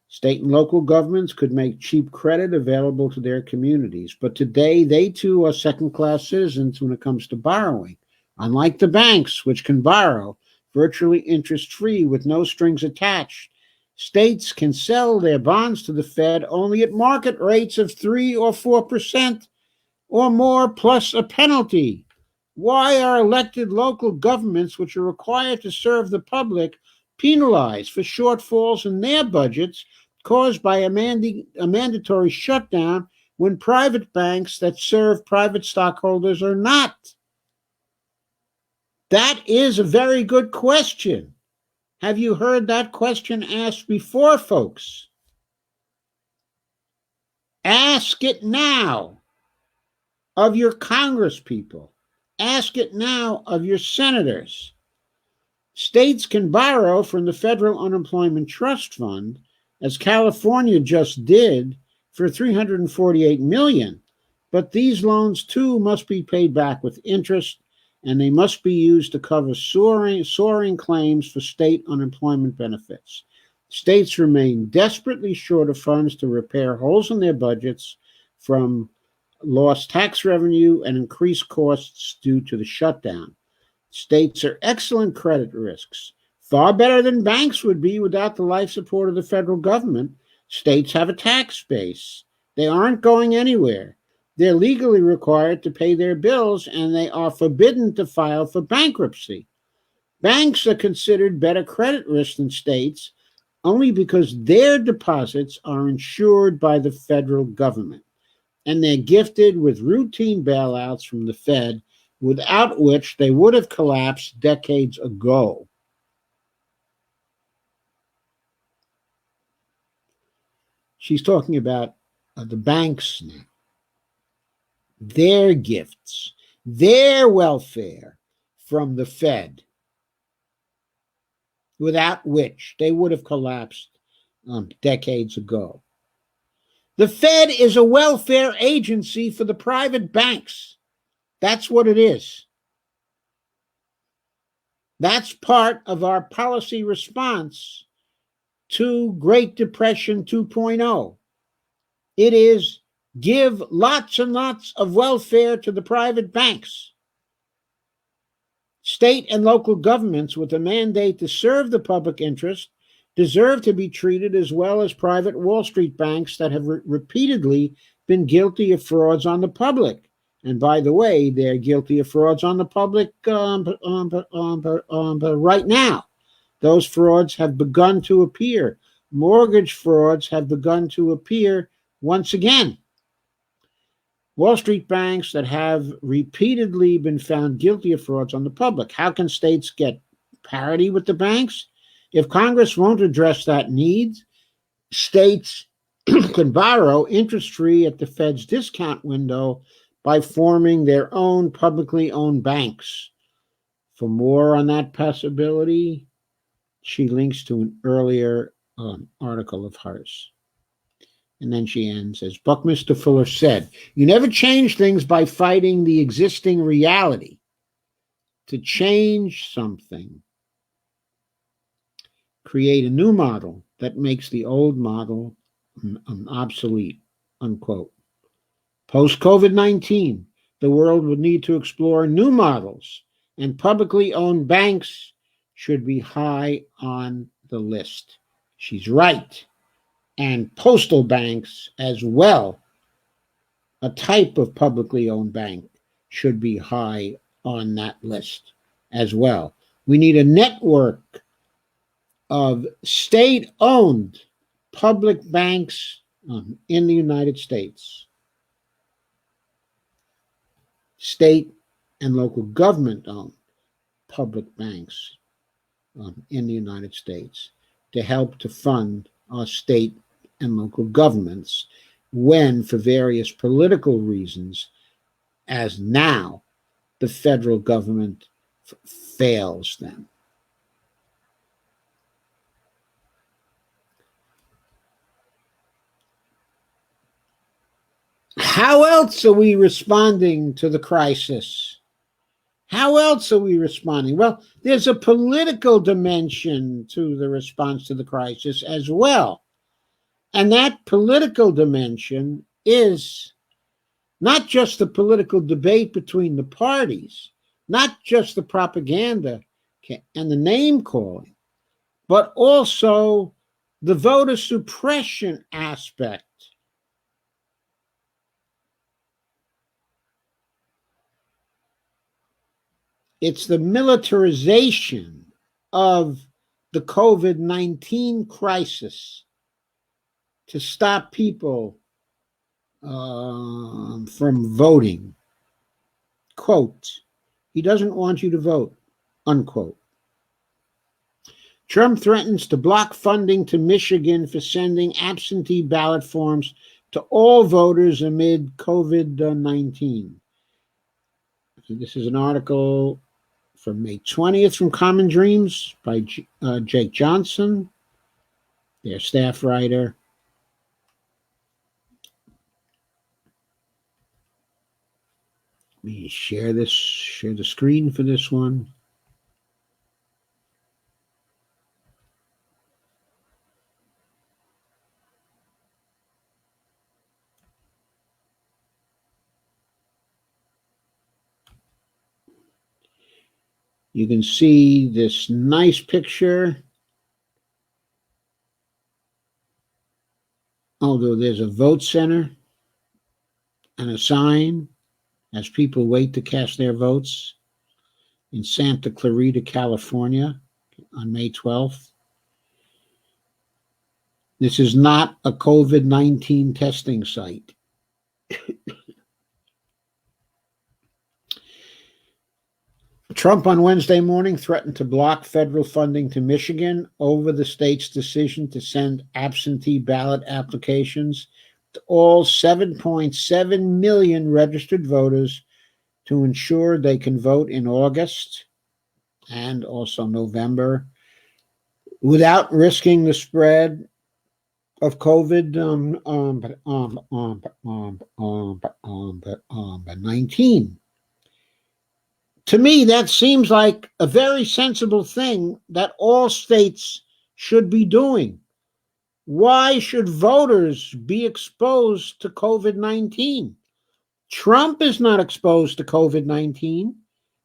State and local governments could make cheap credit available to their communities, but today they too are second-class citizens when it comes to borrowing. Unlike the banks, which can borrow, virtually interest-free with no strings attached. States can sell their bonds to the Fed only at market rates of 3 or 4% or more plus a penalty. Why are elected local governments, which are required to serve the public, penalized for shortfalls in their budgets caused by a mandatory shutdown when private banks that serve private stockholders are not? That is a very good question. Have you heard that question asked before, folks? Ask it now of your congresspeople. Ask it now of your senators. States can borrow from the Federal Unemployment Trust Fund, as California just did, for $348 million. But these loans, too, must be paid back with interest, and they must be used to cover soaring claims for state unemployment benefits. States remain desperately short of funds to repair holes in their budgets from lost tax revenue and increased costs due to the shutdown. States are excellent credit risks, far better than banks would be without the life support of the federal government. States have a tax base. They aren't going anywhere. They're legally required to pay their bills, and they are forbidden to file for bankruptcy. Banks are considered better credit risk than states only because their deposits are insured by the federal government, and they're gifted with routine bailouts from the Fed, without which they would have collapsed decades ago. She's talking about the banks now. Their gifts, their welfare from the Fed, without which they would have collapsed decades ago. The Fed is a welfare agency for the private banks. That's what it is. That's part of our policy response to Great Depression 2.0. It is give lots and lots of welfare to the private banks. State and local governments with a mandate to serve the public interest deserve to be treated as well as private Wall Street banks that have repeatedly been guilty of frauds on the public. And by the way, they're guilty of frauds on the public right now. Those frauds have begun to appear. Mortgage frauds have begun to appear once again. Wall Street banks that have repeatedly been found guilty of frauds on the public. How can states get parity with the banks? If Congress won't address that need, states can borrow interest-free at the Fed's discount window by forming their own publicly owned banks. For more on that possibility, she links to an earlier article of hers. And then she ends, as Buckminster Fuller said, you never change things by fighting the existing reality. To change something, create a new model that makes the old model obsolete, unquote. Post-COVID-19, the world would need to explore new models, and publicly owned banks should be high on the list. She's right. And postal banks as well, a type of publicly owned bank, should be high on that list as well. We need a network of state-owned public banks in the United States. State and local government-owned public banks in the United States to help to fund our state and local governments when, for various political reasons, as now, the federal government fails them. How else are we responding to the crisis? How else are we responding? Well, there's a political dimension to the response to the crisis as well. And that political dimension is not just the political debate between the parties, not just the propaganda, okay, and the name calling, but also the voter suppression aspect. It's the militarization of the COVID-19 crisis to stop people from voting. Quote, he doesn't want you to vote, unquote. Trump threatens to block funding to Michigan for sending absentee ballot forms to all voters amid COVID-19. This is an article from May 20th from Common Dreams by Jake Johnson, their staff writer. Let me share the screen for this one. You can see this nice picture. Although there's a vote center and a sign as people wait to cast their votes in Santa Clarita, California on May 12th. This is not a COVID-19 testing site. Trump on Wednesday morning threatened to block federal funding to Michigan over the state's decision to send absentee ballot applications to all 7.7 million registered voters to ensure they can vote in August and also November without risking the spread of COVID-19. To me, that seems like a very sensible thing that all states should be doing. Why should voters be exposed to COVID-19? Trump is not exposed to COVID-19.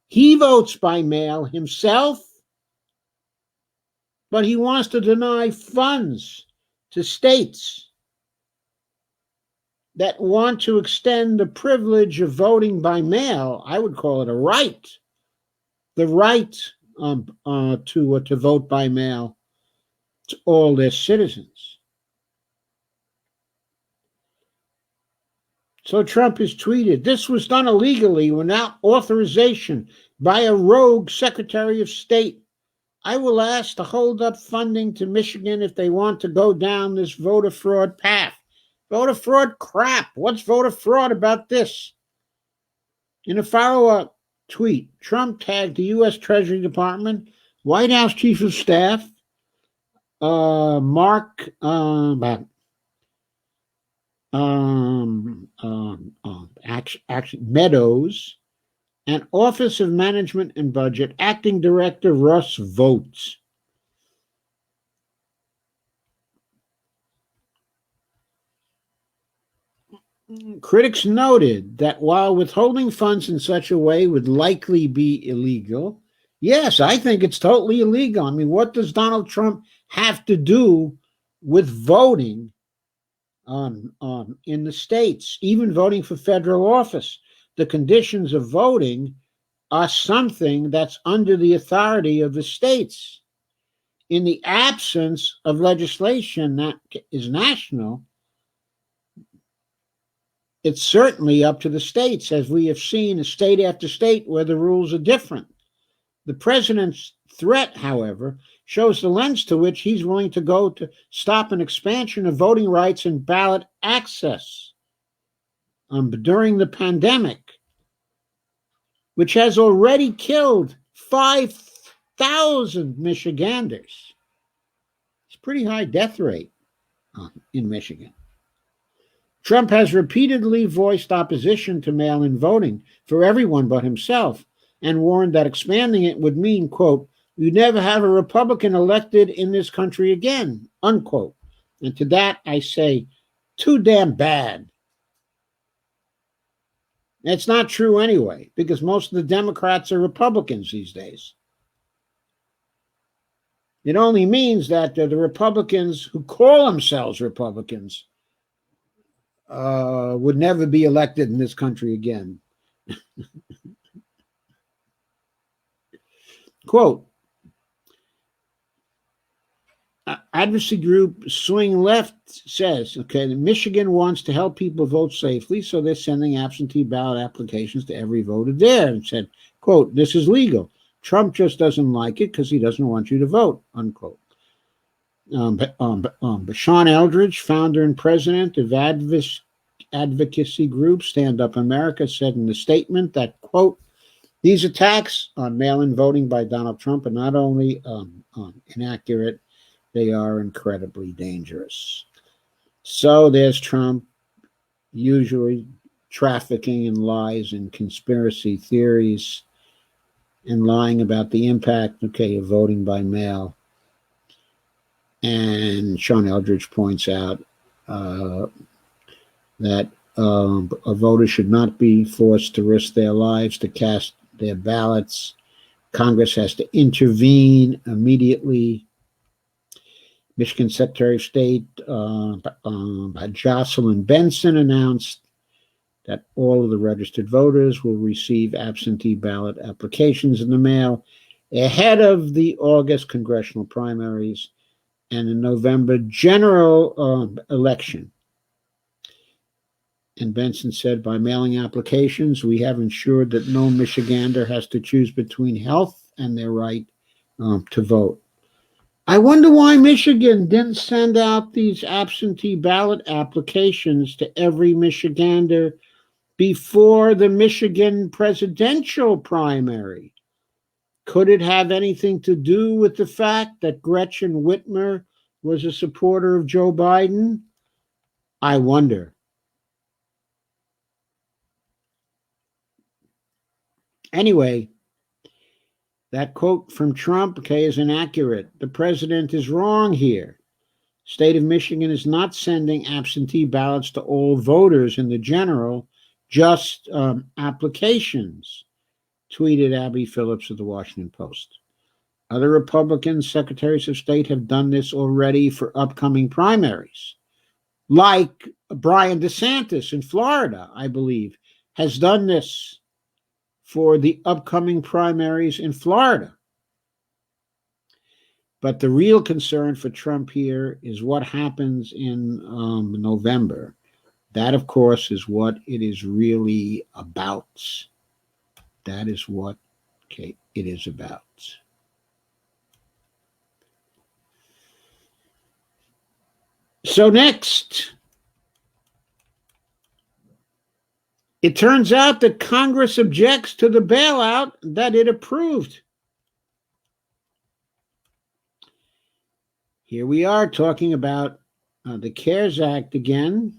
He votes by mail himself, but he wants to deny funds to states that want to extend the privilege of voting by mail. I would call it a right, the right to vote by mail to all their citizens. So Trump has tweeted, this was done illegally without authorization by a rogue Secretary of State. I will ask to hold up funding to Michigan if they want to go down this voter fraud path. Voter fraud crap. What's voter fraud about this? In a follow-up tweet, Trump tagged the U.S. Treasury Department, White House Chief of Staff, Mark Meadows, and Office of Management and Budget, Acting Director Russ Vought. Critics noted that while withholding funds in such a way would likely be illegal, yes, I think it's totally illegal. I mean, what does Donald Trump have to do with voting in the states, even voting for federal office? The conditions of voting are something that's under the authority of the states. In the absence of legislation that is national, it's certainly up to the states, as we have seen in state after state where the rules are different. The president's threat, however, shows the lengths to which he's willing to go to stop an expansion of voting rights and ballot access during the pandemic, which has already killed 5,000 Michiganders. It's a pretty high death rate in Michigan. Trump has repeatedly voiced opposition to mail-in voting for everyone but himself and warned that expanding it would mean, quote, you never have a Republican elected in this country again, unquote. And to that I say, too damn bad. It's not true anyway, because most of the Democrats are Republicans these days. It only means that the Republicans who call themselves Republicans would never be elected in this country again. Quote, advocacy group Swing Left says, okay, Michigan wants to help people vote safely, so they're sending absentee ballot applications to every voter there, and said, quote, this is legal. Trump just doesn't like it because he doesn't want you to vote, unquote. But Sean Eldridge, founder and president of advocacy group Stand Up America, said in a statement that, quote, these attacks on mail-in voting by Donald Trump are not only inaccurate, they are incredibly dangerous. So there's Trump, usually trafficking in lies and conspiracy theories and lying about the impact, okay, of voting by mail. And Sean Eldridge points out that a voter should not be forced to risk their lives to cast their ballots. Congress has to intervene immediately. Michigan Secretary of State Jocelyn Benson announced that all of the registered voters will receive absentee ballot applications in the mail ahead of the August congressional primaries and the November general election. And Benson said, by mailing applications, we have ensured that no Michigander has to choose between health and their right to vote. I wonder why Michigan didn't send out these absentee ballot applications to every Michigander before the Michigan presidential primary. Could it have anything to do with the fact that Gretchen Whitmer was a supporter of Joe Biden? I wonder. Anyway, that quote from Trump, okay, is inaccurate. The president is wrong here. State of Michigan is not sending absentee ballots to all voters in the general, just applications, tweeted Abby Phillips of the Washington Post. Other Republican secretaries of state have done this already for upcoming primaries. Like Brian DeSantis in Florida, I believe, has done this for the upcoming primaries in Florida. But the real concern for Trump here is what happens in November. That, of course, is what it is really about. That is what it is about. So next, it turns out that Congress objects to the bailout that it approved. Here we are talking about the CARES Act again.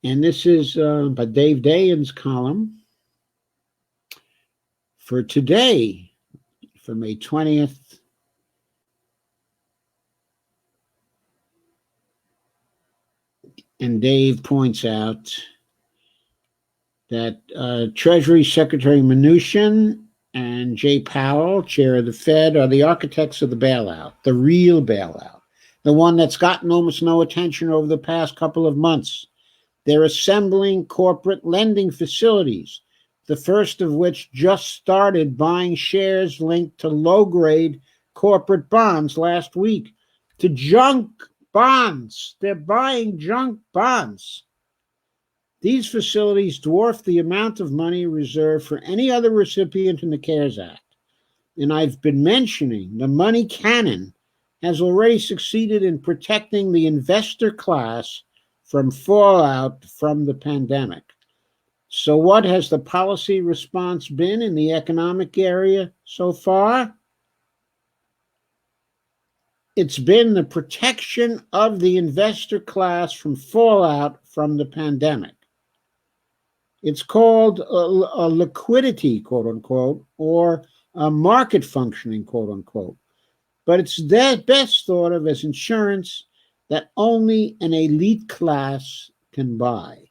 And this is by Dave Dayen's column for today, for May 20th. And Dave points out that Treasury Secretary Mnuchin and Jay Powell, chair of the Fed, are the architects of the bailout, the real bailout, the one that's gotten almost no attention over the past couple of months. They're assembling corporate lending facilities, the first of which just started buying shares linked to low-grade corporate bonds last week, to junk bonds. They're buying junk bonds. These facilities dwarf the amount of money reserved for any other recipient in the CARES Act. And I've been mentioning the money cannon has already succeeded in protecting the investor class from fallout from the pandemic. So what has the policy response been in the economic area so far? It's been the protection of the investor class from fallout from the pandemic. It's called a liquidity, quote unquote, or a market functioning, quote unquote. But it's best thought of as insurance that only an elite class can buy.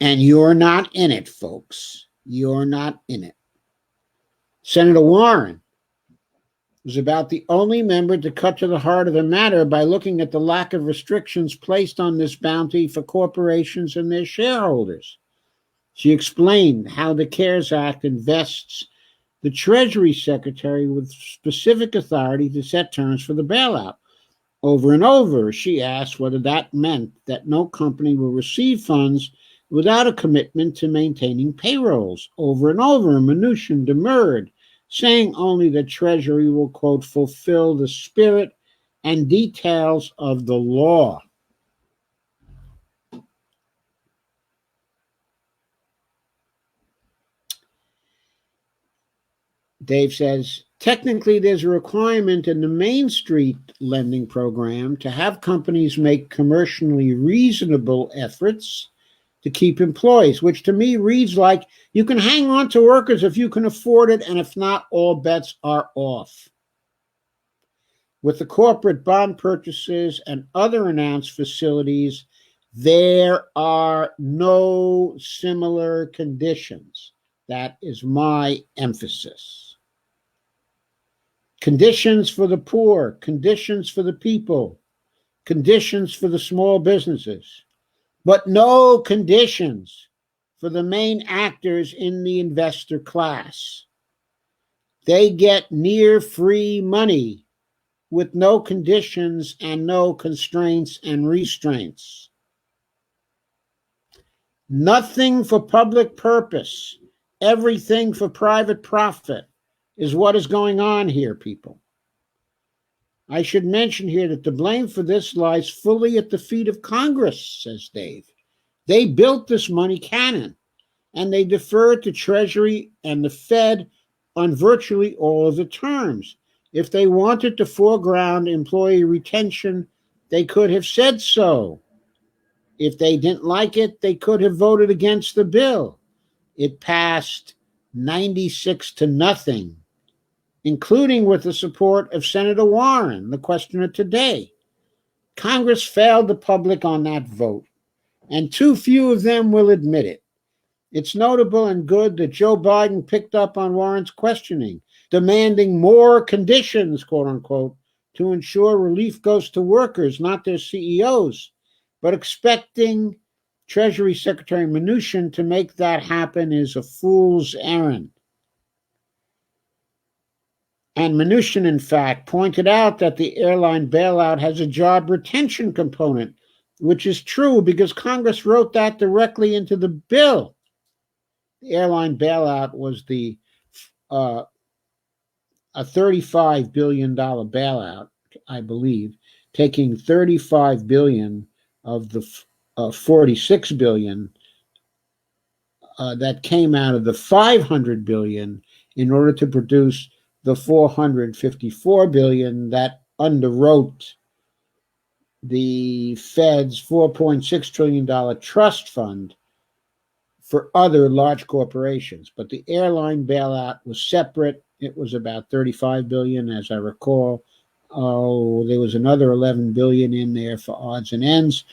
And you're not in it, folks. You're not in it. Senator Warren was about the only member to cut to the heart of the matter by looking at the lack of restrictions placed on this bounty for corporations and their shareholders. She explained how the CARES Act invests the Treasury Secretary with specific authority to set terms for the bailout. Over and over, she asked whether that meant that no company will receive funds without a commitment to maintaining payrolls. Over and over, Mnuchin demurred, saying only that Treasury will, quote, fulfill the spirit and details of the law. Dave says, technically, there's a requirement in the Main Street lending program to have companies make commercially reasonable efforts to keep employees, which to me reads like you can hang on to workers if you can afford it, and if not, all bets are off. With the corporate bond purchases and other announced facilities, there are no similar conditions. That is my emphasis. Conditions for the poor, conditions for the people, conditions for the small businesses, but no conditions for the main actors in the investor class. They get near free money with no conditions and no constraints and restraints. Nothing for public purpose, everything for private profit is what is going on here, people. I should mention here that the blame for this lies fully at the feet of Congress, says Dave. They built this money cannon, and they deferred to Treasury and the Fed on virtually all of the terms. If they wanted to foreground employee retention, they could have said so. If they didn't like it, they could have voted against the bill. It passed 96-0, including with the support of Senator Warren, the questioner today. Congress failed the public on that vote, and too few of them will admit it. It's notable and good that Joe Biden picked up on Warren's questioning, demanding more conditions, quote unquote, to ensure relief goes to workers, not their CEOs, but expecting Treasury Secretary Mnuchin to make that happen is a fool's errand. And Mnuchin, in fact, pointed out that the airline bailout has a job retention component, which is true because Congress wrote that directly into the bill. The airline bailout was a $35 billion bailout, I believe, taking $35 billion of the $46 billion that came out of the $500 billion in order to produce the $454 billion that underwrote the Fed's $4.6 trillion trust fund for other large corporations. But the airline bailout was separate. It was about $35 billion, as I recall. There was another $11 billion in there for odds and ends.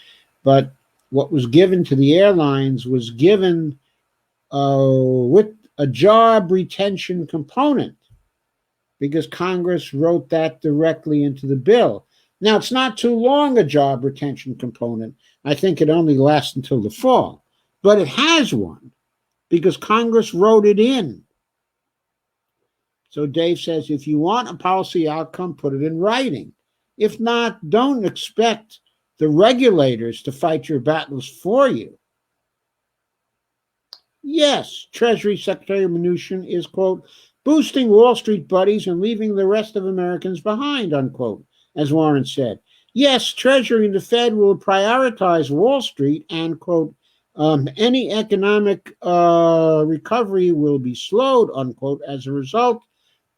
But what was given to the airlines was given with a job retention component, because Congress wrote that directly into the bill. Now, it's not too long a job retention component. I think it only lasts until the fall. But it has one because Congress wrote it in. So Dave says, if you want a policy outcome, put it in writing. If not, don't expect the regulators to fight your battles for you. Yes, Treasury Secretary Mnuchin is, quote, boosting Wall Street buddies and leaving the rest of Americans behind, unquote, as Warren said. Yes, Treasury and the Fed will prioritize Wall Street and, quote, any economic recovery will be slowed, unquote, as a result,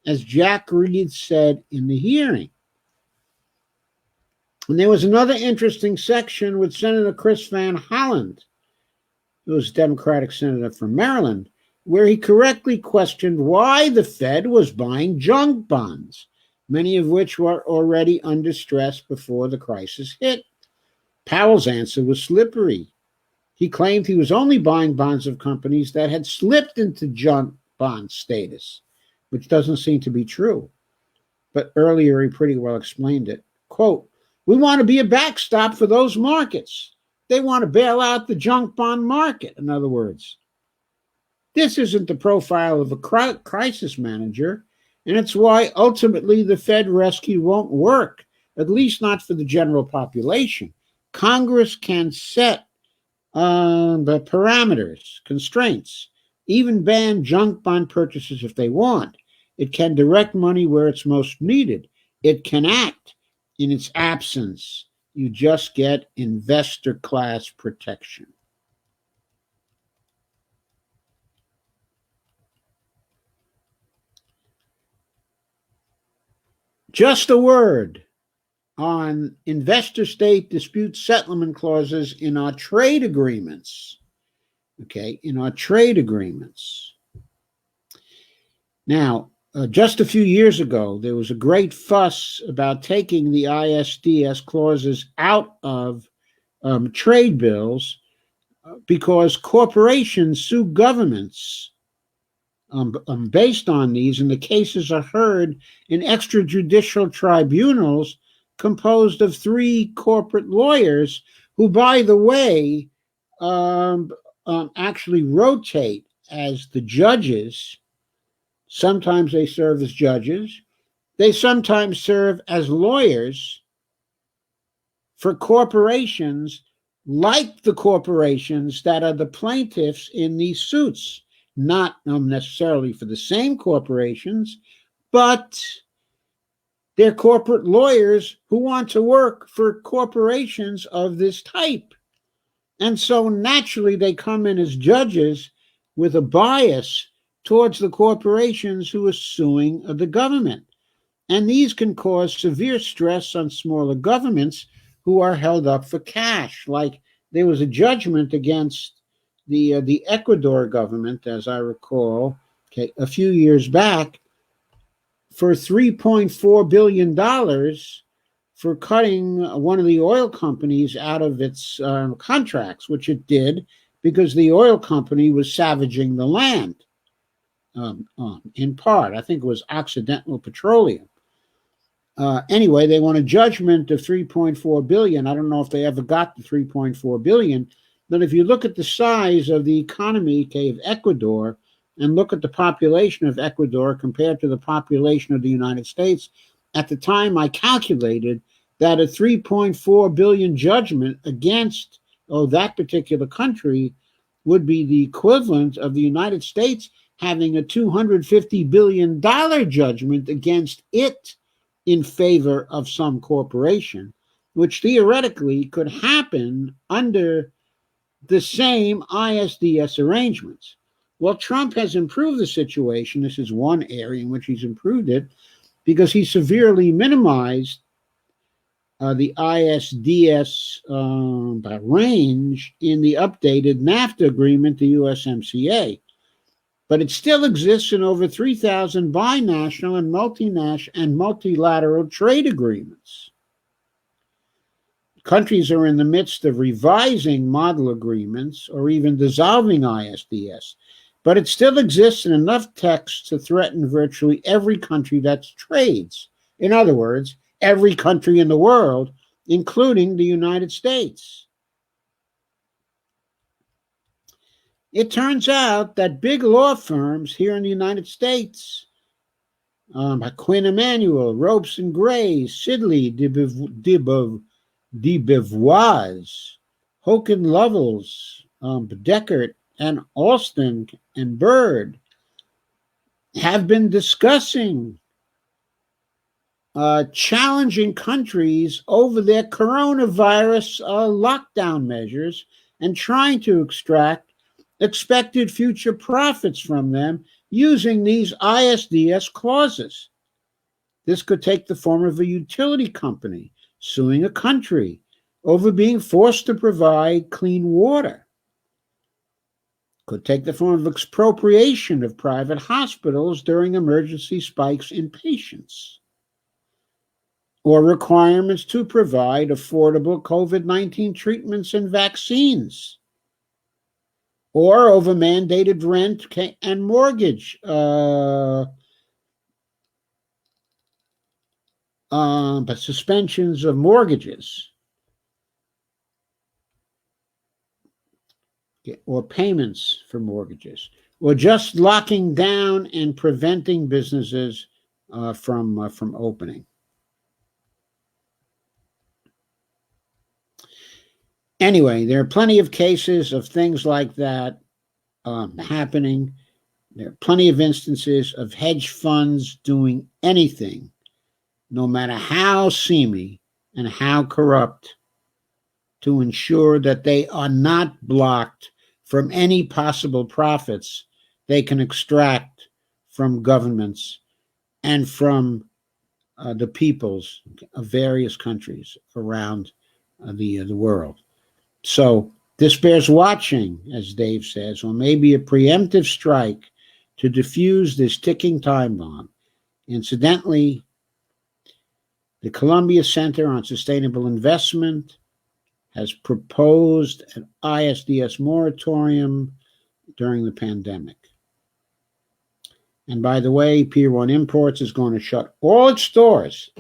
as Jack Reed said in the hearing. And there was another interesting section with Senator Chris Van Hollen, who was a Democratic senator from Maryland, where he correctly questioned why the Fed was buying junk bonds, many of which were already under stress before the crisis hit. Powell's answer was slippery. He claimed he was only buying bonds of companies that had slipped into junk bond status, which doesn't seem to be true. but earlier he pretty well explained it. Quote, we want to be a backstop for those markets. They want to bail out the junk bond market, in other words. This isn't the profile of a crisis manager, and it's why ultimately the Fed rescue won't work, at least not for the general population. Congress can set the parameters, constraints, even ban junk bond purchases if they want. It can direct money where it's most needed. It can act. In its absence, you just get investor class protection. Just a word on investor state dispute settlement clauses in our trade agreements. Okay, in our trade agreements. Now, just a few years ago, there was a great fuss about taking the ISDS clauses out of trade bills because corporations sue governments based on these, and the cases are heard in extrajudicial tribunals composed of 3 corporate lawyers who, by the way, actually rotate as the judges. Sometimes they serve as judges. They sometimes serve as lawyers for corporations like the corporations that are the plaintiffs in these suits. Not necessarily for the same corporations, but they're corporate lawyers who want to work for corporations of this type. And so naturally they come in as judges with a bias towards the corporations who are suing the government. And these can cause severe stress on smaller governments who are held up for cash. Like there was a judgment against the Ecuador government, as I recall, a few years back, for $3.4 billion for cutting one of the oil companies out of its contracts, which it did because the oil company was savaging the land, in part. I think it was Occidental Petroleum. Anyway, they won a judgment of $3.4 billion. I don't know if they ever got the $3.4 billion, but if you look at the size of the economy of Ecuador and look at the population of Ecuador compared to the population of the United States, at the time I calculated that a $3.4 billion judgment against that particular country would be the equivalent of the United States having a $250 billion judgment against it in favor of some corporation, which theoretically could happen under the same ISDS arrangements. Well, Trump has improved the situation. This is one area in which he's improved it because he severely minimized the ISDS range in the updated NAFTA agreement, the USMCA. But it still exists in over 3,000 binational and multinational and multilateral trade agreements. Countries are in the midst of revising model agreements or even dissolving ISDS, but it still exists in enough text to threaten virtually every country that trades. In other words, every country in the world, including the United States. It turns out that big law firms here in the United States, Quinn Emanuel, Ropes and Gray, Sidley, DeBevoise, Hoken Lovells, Deckert, and Alston and Bird have been discussing challenging countries over their coronavirus lockdown measures and trying to extract expected future profits from them using these ISDS clauses. This could take the form of a utility company suing a country over being forced to provide clean water. Could take the form of expropriation of private hospitals during emergency spikes in patients, or requirements to provide affordable COVID-19 treatments and vaccines, or over mandated rent and mortgage but suspensions of mortgages or payments for mortgages, or just locking down and preventing businesses from opening. Anyway, there are plenty of cases of things like that happening. There are plenty of instances of hedge funds doing anything, no matter how seamy and how corrupt, to ensure that they are not blocked from any possible profits they can extract from governments and from the peoples of various countries around the world. So this bears watching, as Dave says, or maybe a preemptive strike to defuse this ticking time bomb. Incidentally, the Columbia Center on Sustainable Investment has proposed an ISDS moratorium during the pandemic. And by the way, Pier 1 Imports is going to shut all its stores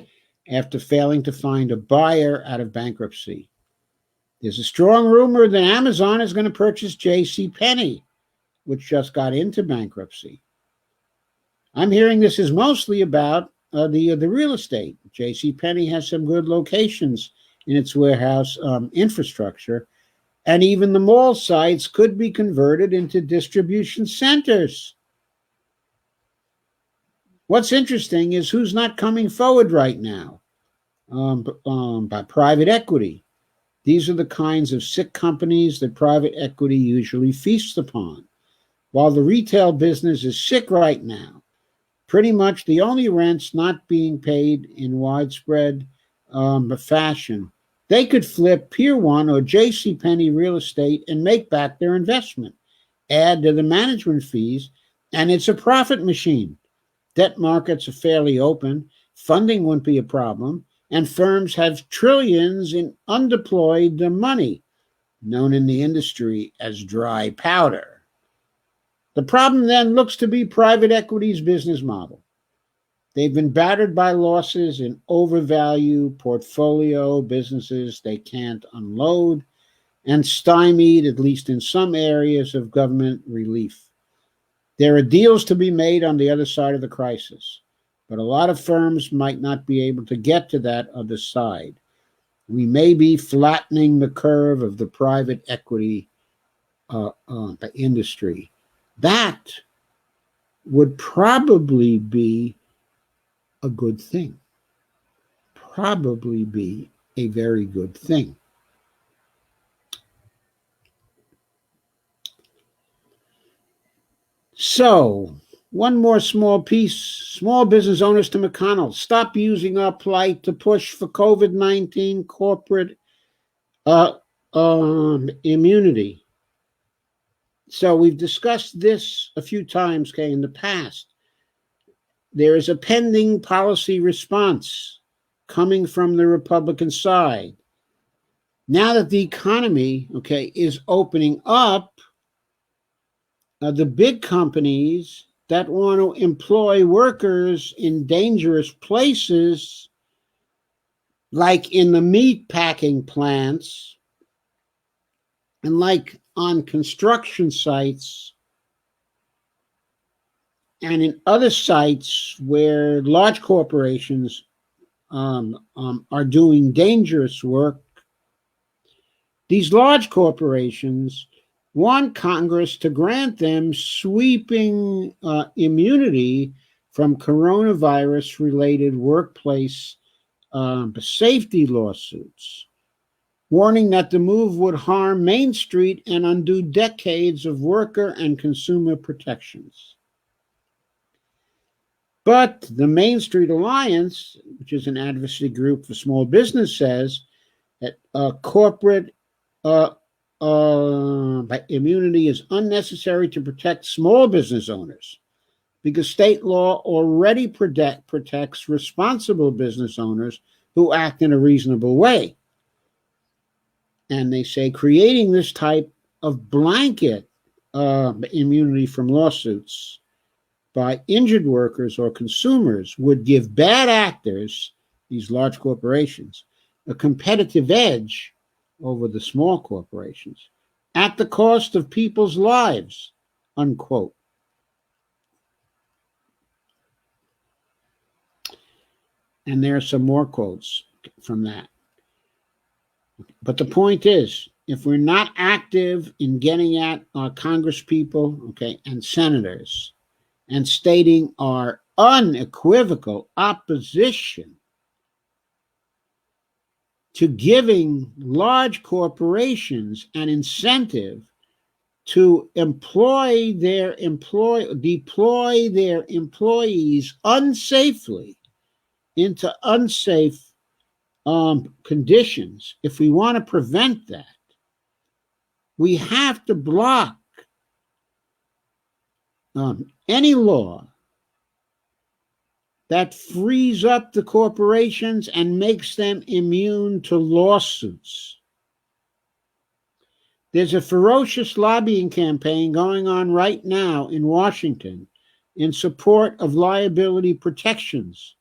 after failing to find a buyer out of bankruptcy. There's a strong rumor that Amazon is going to purchase JCPenney, which just got into bankruptcy. I'm hearing this is mostly about the real estate. JCPenney has some good locations in its warehouse infrastructure, and even the mall sites could be converted into distribution centers. What's interesting is who's not coming forward right now by private equity. These are the kinds of sick companies that private equity usually feasts upon. While the retail business is sick right now, pretty much the only rents not being paid in widespread fashion, they could flip Pier 1 or JCPenney real estate and make back their investment, add to the management fees, and it's a profit machine. Debt markets are fairly open, funding wouldn't be a problem, and firms have trillions in undeployed money, known in the industry as dry powder. The problem then looks to be private equity's business model. They've been battered by losses in overvalued portfolio businesses they can't unload, and stymied, at least in some areas, of government relief. There are deals to be made on the other side of the crisis, but a lot of firms might not be able to get to that other side. We may be flattening the curve of the private equity industry. That would probably be a good thing. Probably be a very good thing. So, one more small piece. Small business owners to McConnell. Stop using our plight to push for COVID-19 corporate immunity. So we've discussed this a few times, okay, in the past. There is a pending policy response coming from the Republican side. Now that the economy, okay, is opening up, the big companies that want to employ workers in dangerous places, like in the meat packing plants and like on construction sites and in other sites where large corporations are doing dangerous work, these large corporations want Congress to grant them sweeping immunity from coronavirus-related workplace safety lawsuits, warning that the move would harm Main Street and undo decades of worker and consumer protections. But the Main Street Alliance, which is an advocacy group for small business, says that corporate immunity is unnecessary to protect small business owners because state law already protects responsible business owners who act in a reasonable way. And they say creating this type of blanket immunity from lawsuits by injured workers or consumers would give bad actors these large corporations, a competitive edge over the small corporations at the cost of people's lives, unquote. And there are some more quotes from that. But the point is, if we're not active in getting at our congresspeople, okay, and senators, and stating our unequivocal opposition to giving large corporations an incentive to deploy their employees unsafely into unsafe conditions, if we want to prevent that, we have to block any law that frees up the corporations and makes them immune to lawsuits. There's a ferocious lobbying campaign going on right now in Washington in support of liability protections,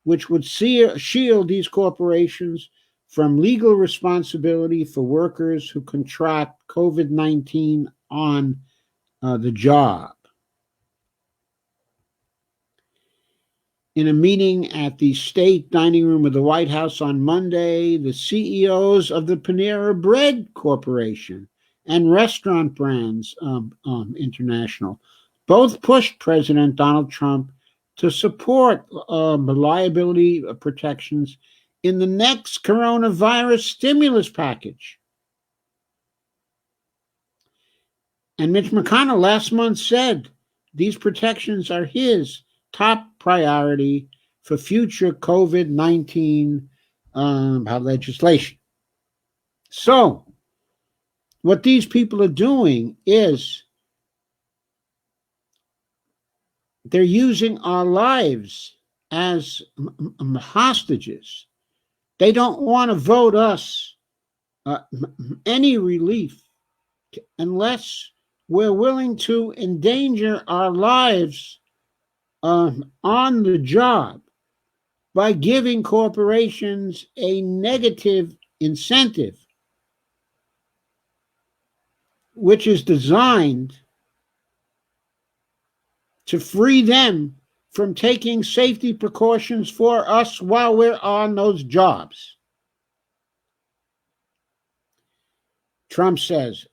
which would shield these corporations from legal responsibility for workers who contract COVID-19 on the job. In a meeting at the state dining room of the White House on Monday, the CEOs of the Panera Bread Corporation and Restaurant Brands International both pushed President Donald Trump to support liability protections in the next coronavirus stimulus package. And Mitch McConnell last month said these protections are his top priority for future COVID-19 legislation. So, what these people are doing is they're using our lives as hostages. They don't want to vote us any relief unless we're willing to endanger our lives on the job by giving corporations a negative incentive, which is designed to free them from taking safety precautions for us while we're on those jobs. Trump says,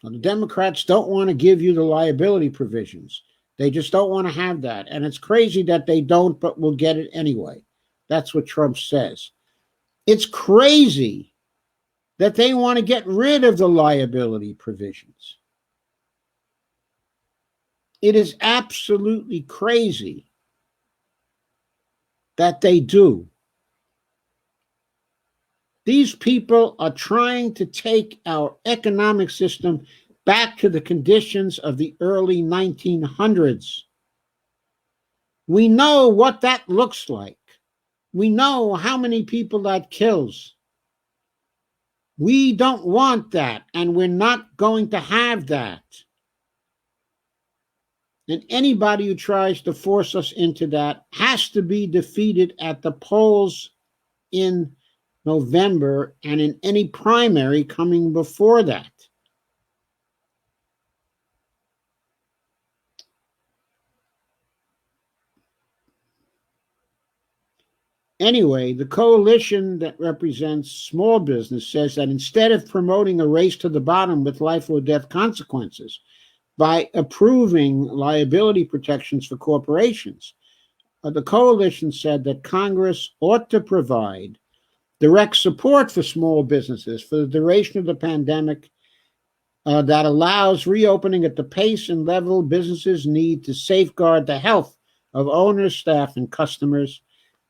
the Democrats don't want to give you the liability provisions. They just don't want to have that. And it's crazy that they don't, but we'll get it anyway. That's what Trump says. It's crazy that they want to get rid of the liability provisions. It is absolutely crazy that they do. These people are trying to take our economic system back to the conditions of the early 1900s. We know what that looks like. We know how many people that kills. We don't want that, and we're not going to have that. And anybody who tries to force us into that has to be defeated at the polls in November and in any primary coming before that. Anyway, the coalition that represents small business says that instead of promoting a race to the bottom with life or death consequences by approving liability protections for corporations, the coalition said that Congress ought to provide direct support for small businesses for the duration of the pandemic that allows reopening at the pace and level businesses need to safeguard the health of owners, staff, and customers,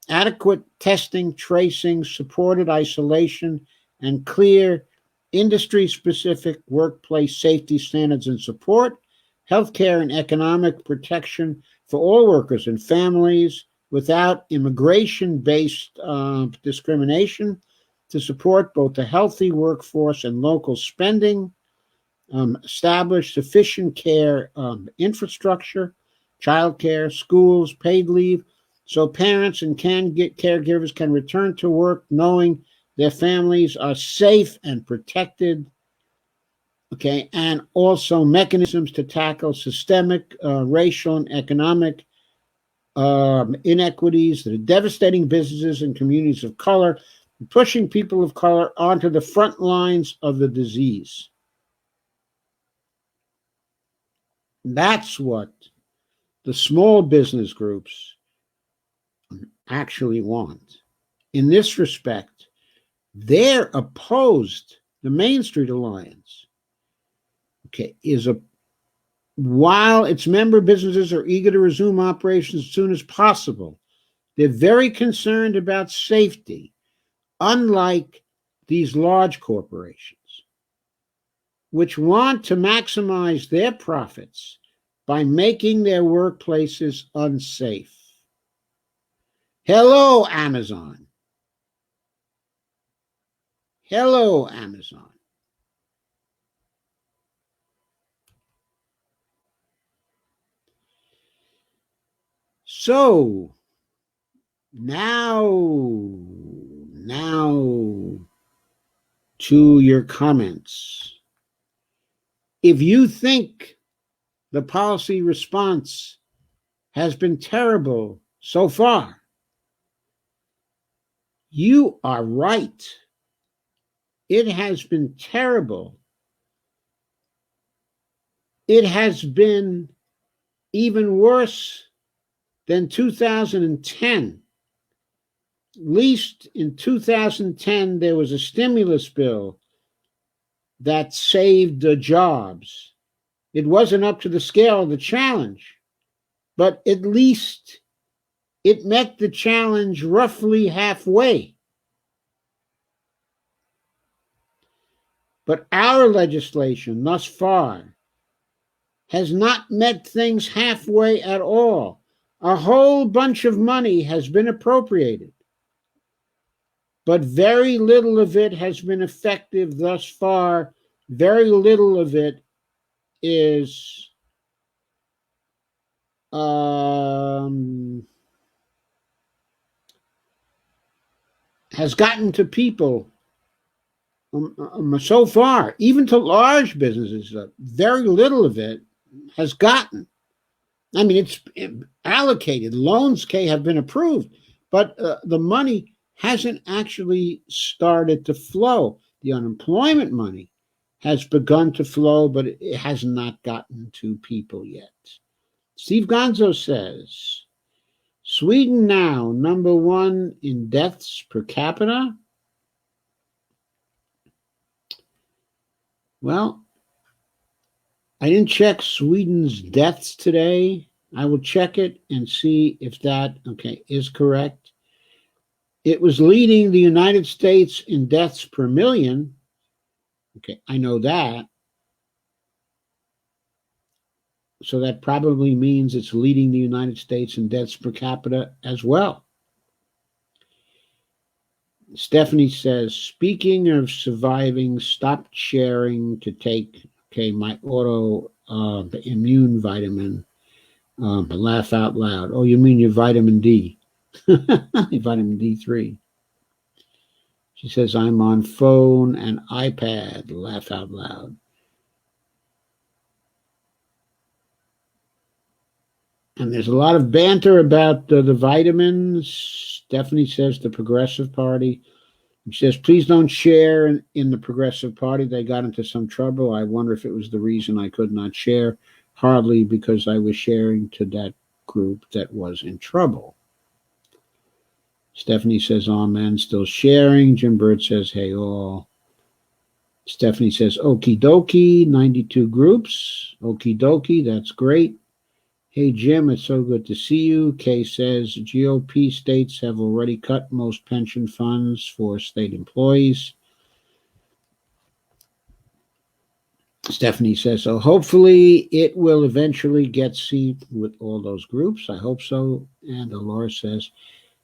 adequate testing, tracing, supported isolation, and clear industry-specific workplace safety standards and support, healthcare and economic protection for all workers and families without immigration-based discrimination, to support both a healthy workforce and local spending, establish sufficient care infrastructure, childcare, schools, paid leave, so parents and caregivers can return to work knowing their families are safe and protected. Okay, and also mechanisms to tackle systemic racial and economic inequities that are devastating businesses and communities of color, pushing people of color onto the front lines of the disease. That's what the small business groups actually want. In this respect, they're opposed. The Main Street Alliance, okay, while its member businesses are eager to resume operations as soon as possible, they're very concerned about safety, unlike these large corporations, which want to maximize their profits by making their workplaces unsafe. Hello, Amazon. Hello, Amazon. So, now to your comments. If you think the policy response has been terrible so far, you are right. It has been terrible. It has been even worse than 2010. At least in 2010, there was a stimulus bill that saved the jobs. It wasn't up to the scale of the challenge, but at least it met the challenge roughly halfway. But our legislation thus far has not met things halfway at all. A whole bunch of money has been appropriated, but very little of it has been effective thus far. Very little of it is has gotten to people so far, even to large businesses. Very little of it has gotten. I mean, it's allocated. Loans have been approved, but the money hasn't actually started to flow. The unemployment money has begun to flow, but it has not gotten to people yet. Steve Gonzo says, Sweden now #1 in deaths per capita. Well, I didn't check Sweden's deaths today. I will check it and see if that, is correct. It was leading the United States in deaths per million. Okay, I know that. So that probably means it's leading the United States in deaths per capita as well. Stephanie says, speaking of surviving, stopped sharing to take my auto immune vitamin. Laugh out loud. Oh, you mean your vitamin D? Vitamin D3. She says, I'm on phone and iPad. Laugh out loud. And there's a lot of banter about the vitamins. Stephanie says the Progressive Party. She says, please don't share in the Progressive Party. They got into some trouble. I wonder if it was the reason I could not share. Hardly because I was sharing to that group that was in trouble. Stephanie says, amen, still sharing. Jim Bird says, hey all. Stephanie says, okie dokie, 92 groups. Okie dokie, that's great. Hey, Jim, it's so good to see you. Kay says, GOP states have already cut most pension funds for state employees. Stephanie says, so hopefully it will eventually get seen with all those groups. I hope so. And Dolores says,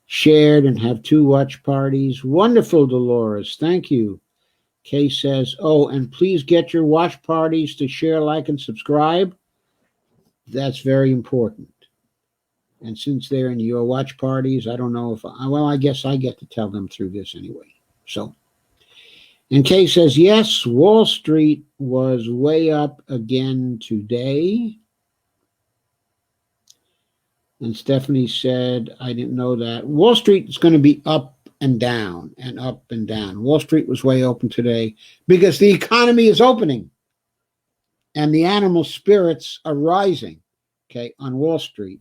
shared and have 2 watch parties. Wonderful, Dolores. Thank you. Kay says, oh, and please get your watch parties to share, like, and subscribe. That's very important. And since they're in your watch parties, I don't know if I guess I get to tell them through this anyway. So, and Kay says, yes, Wall Street was way up again today. And Stephanie said, I didn't know that. Wall Street is going to be up and down and up and down. Wall Street was way open today because the economy is opening and the animal spirits are rising, okay, on Wall Street.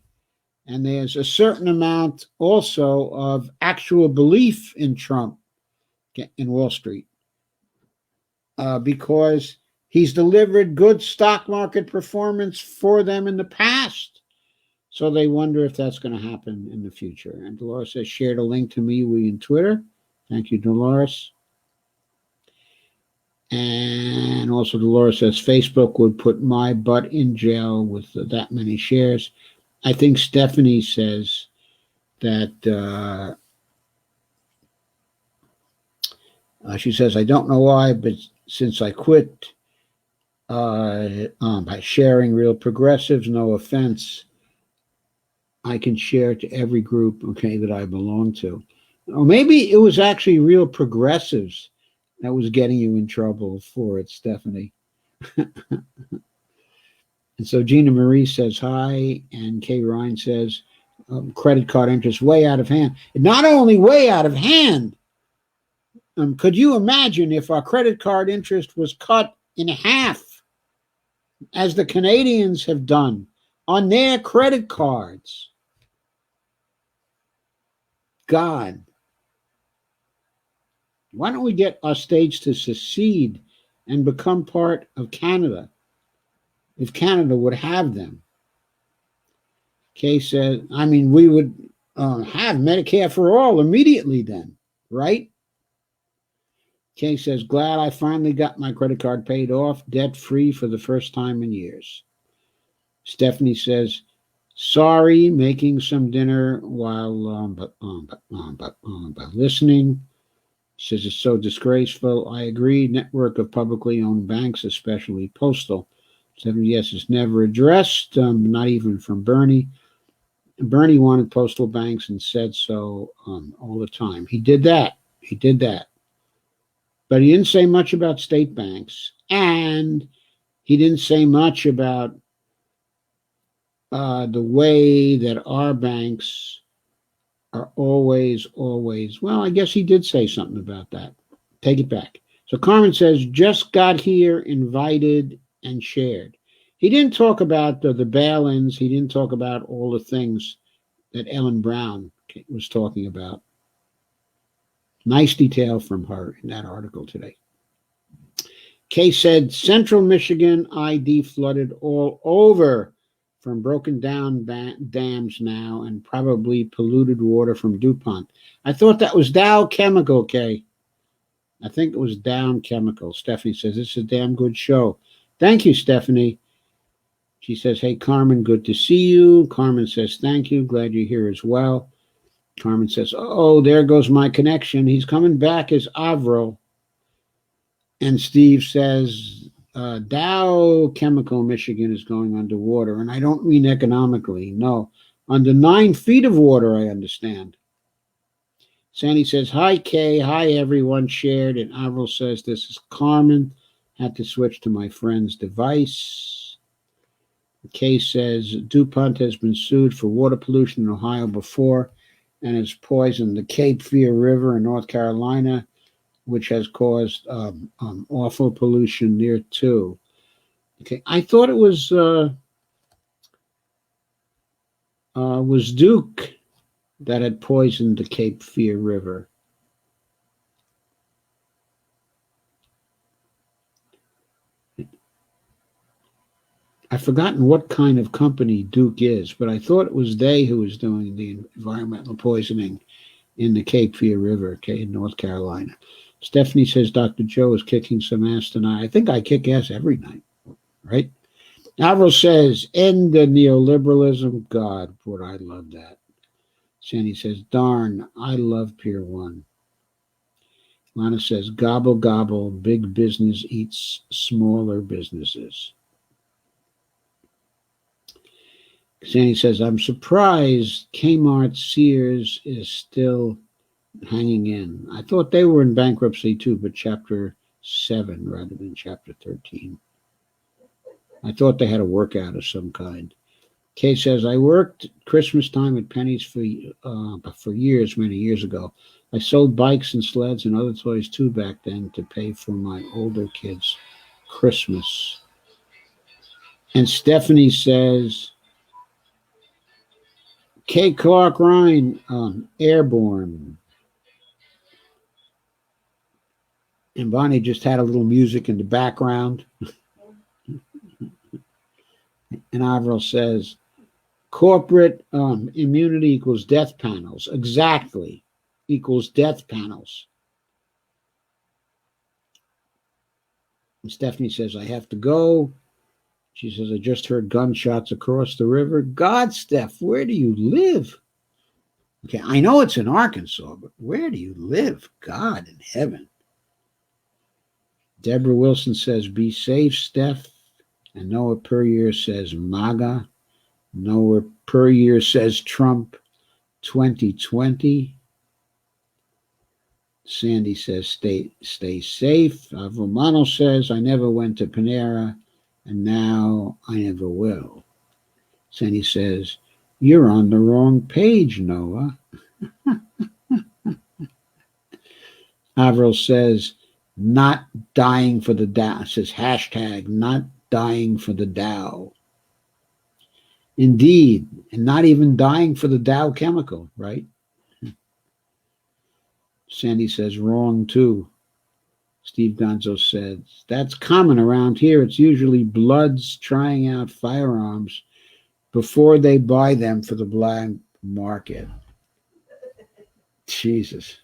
And there's a certain amount also of actual belief in Trump in Wall Street because he's delivered good stock market performance for them in the past. So they wonder if that's going to happen in the future. And Dolores has shared a link to me in Twitter. Thank you, Dolores. And also Dolores says Facebook would put my butt in jail with that many shares. I think Stephanie says that she says, I don't know why, but since I quit by sharing Real Progressives, no offense, I can share to every group, okay, that I belong to. Or maybe it was actually Real Progressives that was getting you in trouble for it, Stephanie. And so Gina Marie says hi, and Kay Ryan says credit card interest way out of hand. Not only way out of hand, could you imagine if our credit card interest was cut in half, as the Canadians have done on their credit cards? God, why don't we get our states to secede and become part of Canada if Canada would have them? Kay said, I mean, we would have Medicare for all immediately then, right? Kay says, glad I finally got my credit card paid off, debt-free for the first time in years. Stephanie says, sorry, making some dinner while listening. She says it's so disgraceful. I agree. Network of publicly owned banks, especially postal. Stephanie, yes, it's never addressed, not even from Bernie. Bernie wanted postal banks and said so all the time. He did that. But he didn't say much about state banks. And he didn't say much about the way that our banks are always, well, I guess he did say something about that. Take it back. So Carmen says, just got here, invited, and shared. He didn't talk about the bail-ins. He didn't talk about all the things that Ellen Brown was talking about. Nice detail from her in that article today. Kay said, Central Michigan ID flooded all over from broken down dams now and probably polluted water from DuPont. I thought that was Dow Chemical, Kay. I think it was Dow Chemical. Stephanie says, it's a damn good show. Thank you, Stephanie. She says, hey, Carmen, good to see you. Carmen says, thank you. Glad you're here as well. Carmen says, oh, there goes my connection. He's coming back as Avro. And Steve says, Dow Chemical Michigan is going underwater. And I don't mean economically. No. Under 9 feet of water, I understand. Sandy says, hi, Kay. Hi, everyone shared. And Avro says, this is Carmen. Had to switch to my friend's device. Kay says, DuPont has been sued for water pollution in Ohio before and has poisoned the Cape Fear River in North Carolina, which has caused awful pollution there too. Okay, I thought it was Duke that had poisoned the Cape Fear River. I've forgotten what kind of company Duke is, but I thought it was they who was doing the environmental poisoning in the Cape Fear River, okay, in North Carolina. Stephanie says Dr. Joe is kicking some ass tonight. I think I kick ass every night, right? Avro says, end the neoliberalism. God, would I love that. Sandy says, darn, I love Pier 1. Lana says, gobble, gobble, big business eats smaller businesses. Sandy says, I'm surprised Kmart Sears is still hanging in. I thought they were in bankruptcy too, but chapter 7 rather than chapter 13. I thought they had a workout of some kind. Kay says, I worked Christmas time at Penny's for years, many years ago. I sold bikes and sleds and other toys too back then to pay for my older kids' Christmas. And Stephanie says, Kay Clark Ryan, Airborne. And Bonnie just had a little music in the background. And Avril says, corporate immunity equals death panels. Exactly. Equals death panels. And Stephanie says, I have to go. She says, I just heard gunshots across the river. God, Steph, where do you live? Okay, I know it's in Arkansas, but where do you live? God in heaven. Deborah Wilson says, be safe, Steph. And Noah Puryear says, MAGA. Noah Puryear says, Trump 2020. Sandy says, stay safe. Romano says, I never went to Panera, and now I never will. Sandy says, you're on the wrong page, Noah. Avril says, not dying for the Dow. Says, hashtag, not dying for the Dow. Indeed, and not even dying for the Dow Chemical, right? Sandy says, wrong too. Steve Gonzo says, that's common around here. It's usually bloods trying out firearms before they buy them for the black market. Jesus.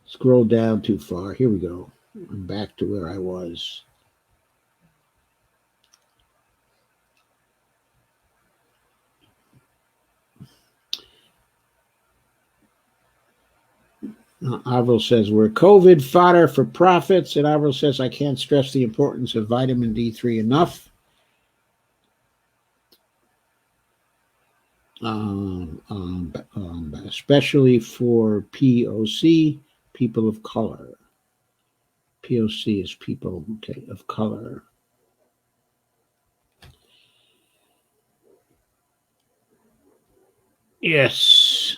Scroll down too far. Here we go. I'm back to where I was. Avril says, we're COVID fodder for profits. And Avril says, I can't stress the importance of vitamin D3 enough. Especially for POC, people of color. POC is people, okay, of color. Yes.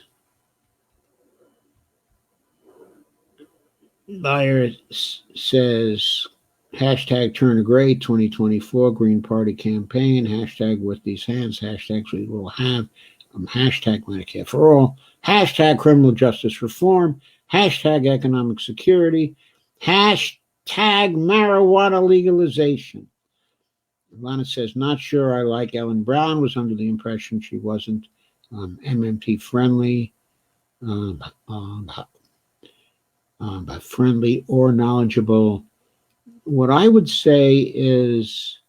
Liar says, hashtag turn gray 2024 Green Party campaign, hashtag with these hands, hashtags we will have, hashtag Medicare for all, hashtag criminal justice reform, hashtag economic security, hashtag marijuana legalization. Ivana says, not sure I like Ellen Brown, was under the impression she wasn't MMT friendly. Friendly or knowledgeable. What I would say is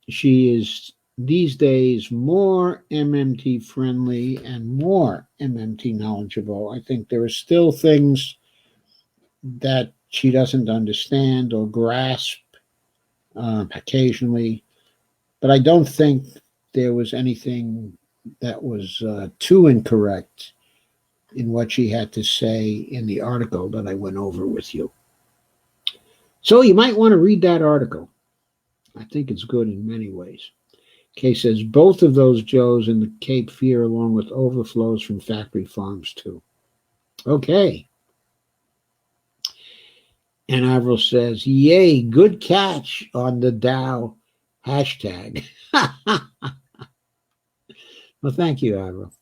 she is these days more MMT friendly and more MMT knowledgeable. I think there are still things that she doesn't understand or grasp occasionally, but I don't think there was anything that was too incorrect in what she had to say in the article that I went over with you. So you might want to read that article. I think it's good in many ways. Kay says, both of those Joes in the Cape Fear along with overflows from factory farms too. Okay. And Avril says, yay, good catch on the Dow hashtag. Well, thank you, Avril.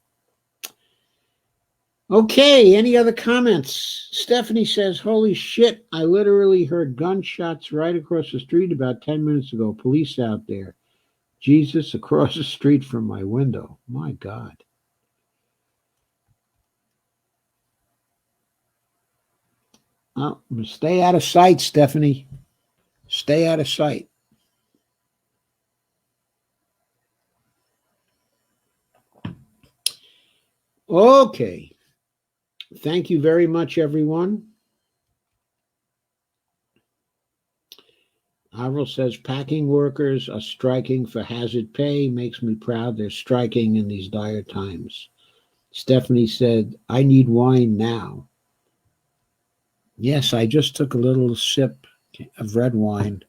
Okay, any other comments? Stephanie says, holy shit, I literally heard gunshots right across the street about 10 minutes ago. Police out there. Jesus, across the street from my window. My God. Oh, stay out of sight, Stephanie. Stay out of sight. Okay. Thank you very much, everyone. Avril says packing workers are striking for hazard pay. Makes me proud they're striking in these dire times. Stephanie said, I need wine now. Yes, I just took a little sip of red wine.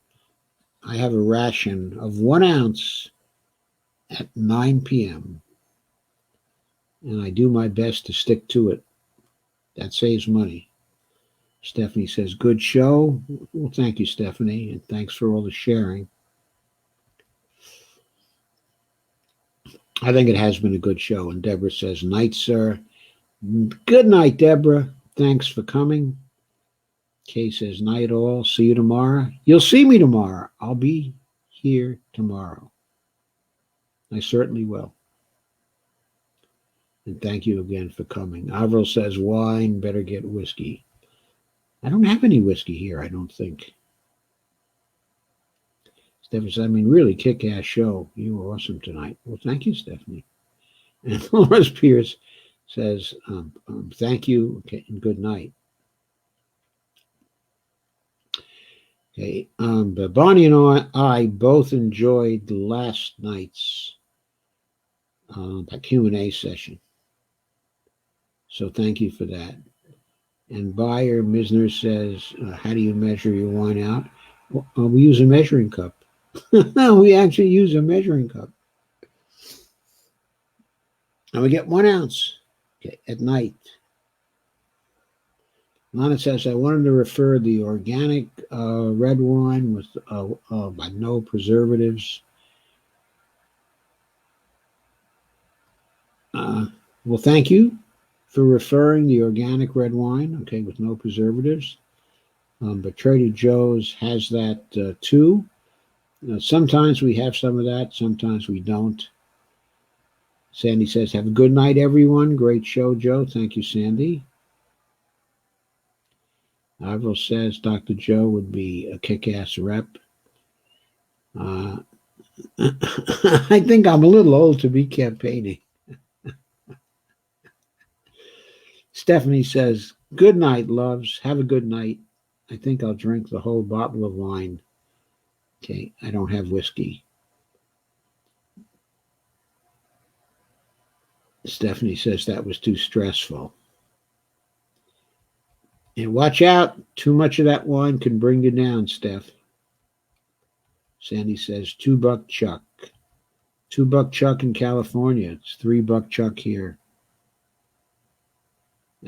I have a ration of 1 ounce at 9 p.m. and I do my best to stick to it. That saves money. Stephanie says, good show. Well, thank you, Stephanie, and thanks for all the sharing. I think it has been a good show. And Deborah says, night, sir. Good night, Deborah. Thanks for coming. Kay says, night all. See you tomorrow. You'll see me tomorrow. I'll be here tomorrow. I certainly will. And thank you again for coming. Avril says, wine, better get whiskey. I don't have any whiskey here, I don't think. Stephanie says, I mean, really kick-ass show. You were awesome tonight. Well, thank you, Stephanie. And Loris Pierce says, thank you and good night. Okay, but Bonnie and I both enjoyed last night's Q&A session. So thank you for that. And Buyer Misner says, how do you measure your wine out? Well, we use a measuring cup. We actually use a measuring cup. And we get 1 ounce at night. Lana says, I wanted to refer the organic red wine with no preservatives. Well, thank you for referring the organic red wine, with no preservatives. But Trader Joe's has that too. Sometimes we have some of that, sometimes we don't. Sandy says, have a good night, everyone. Great show, Joe. Thank you, Sandy. Avril says Dr. Joe would be a kick-ass rep. I think I'm a little old to be campaigning. Stephanie says, good night, loves. Have a good night. I think I'll drink the whole bottle of wine. Okay, I don't have whiskey. Stephanie says that was too stressful. And watch out, too much of that wine can bring you down, Steph. Sandy says $2 Chuck. $2 Chuck in California. It's $3 Chuck here.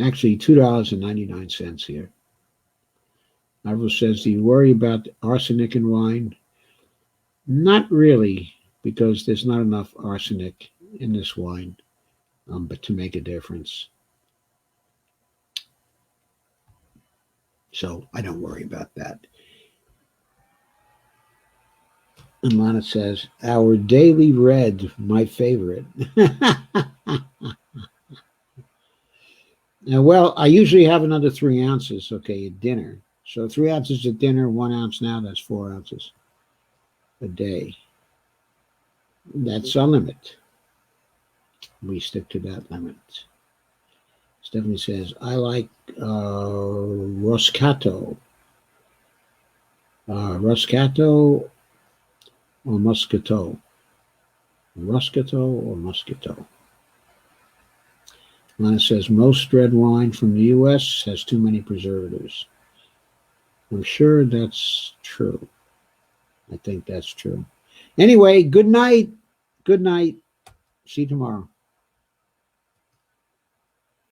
Actually, $2.99 here. Avril says, do you worry about arsenic in wine? Not really, because there's not enough arsenic in this wine, but to make a difference. So I don't worry about that. And Lana says, our daily red, my favorite. Well, I usually have another 3 ounces, at dinner. So 3 ounces at dinner, 1 ounce now, that's 4 ounces a day. That's our limit. We stick to that limit. Stephanie says, I like Roscato. Roscato or Moscato? Roscato or Moscato? Lana says, most red wine from the U.S. has too many preservatives. I'm sure that's true. I think that's true. Anyway, good night. Good night. See you tomorrow.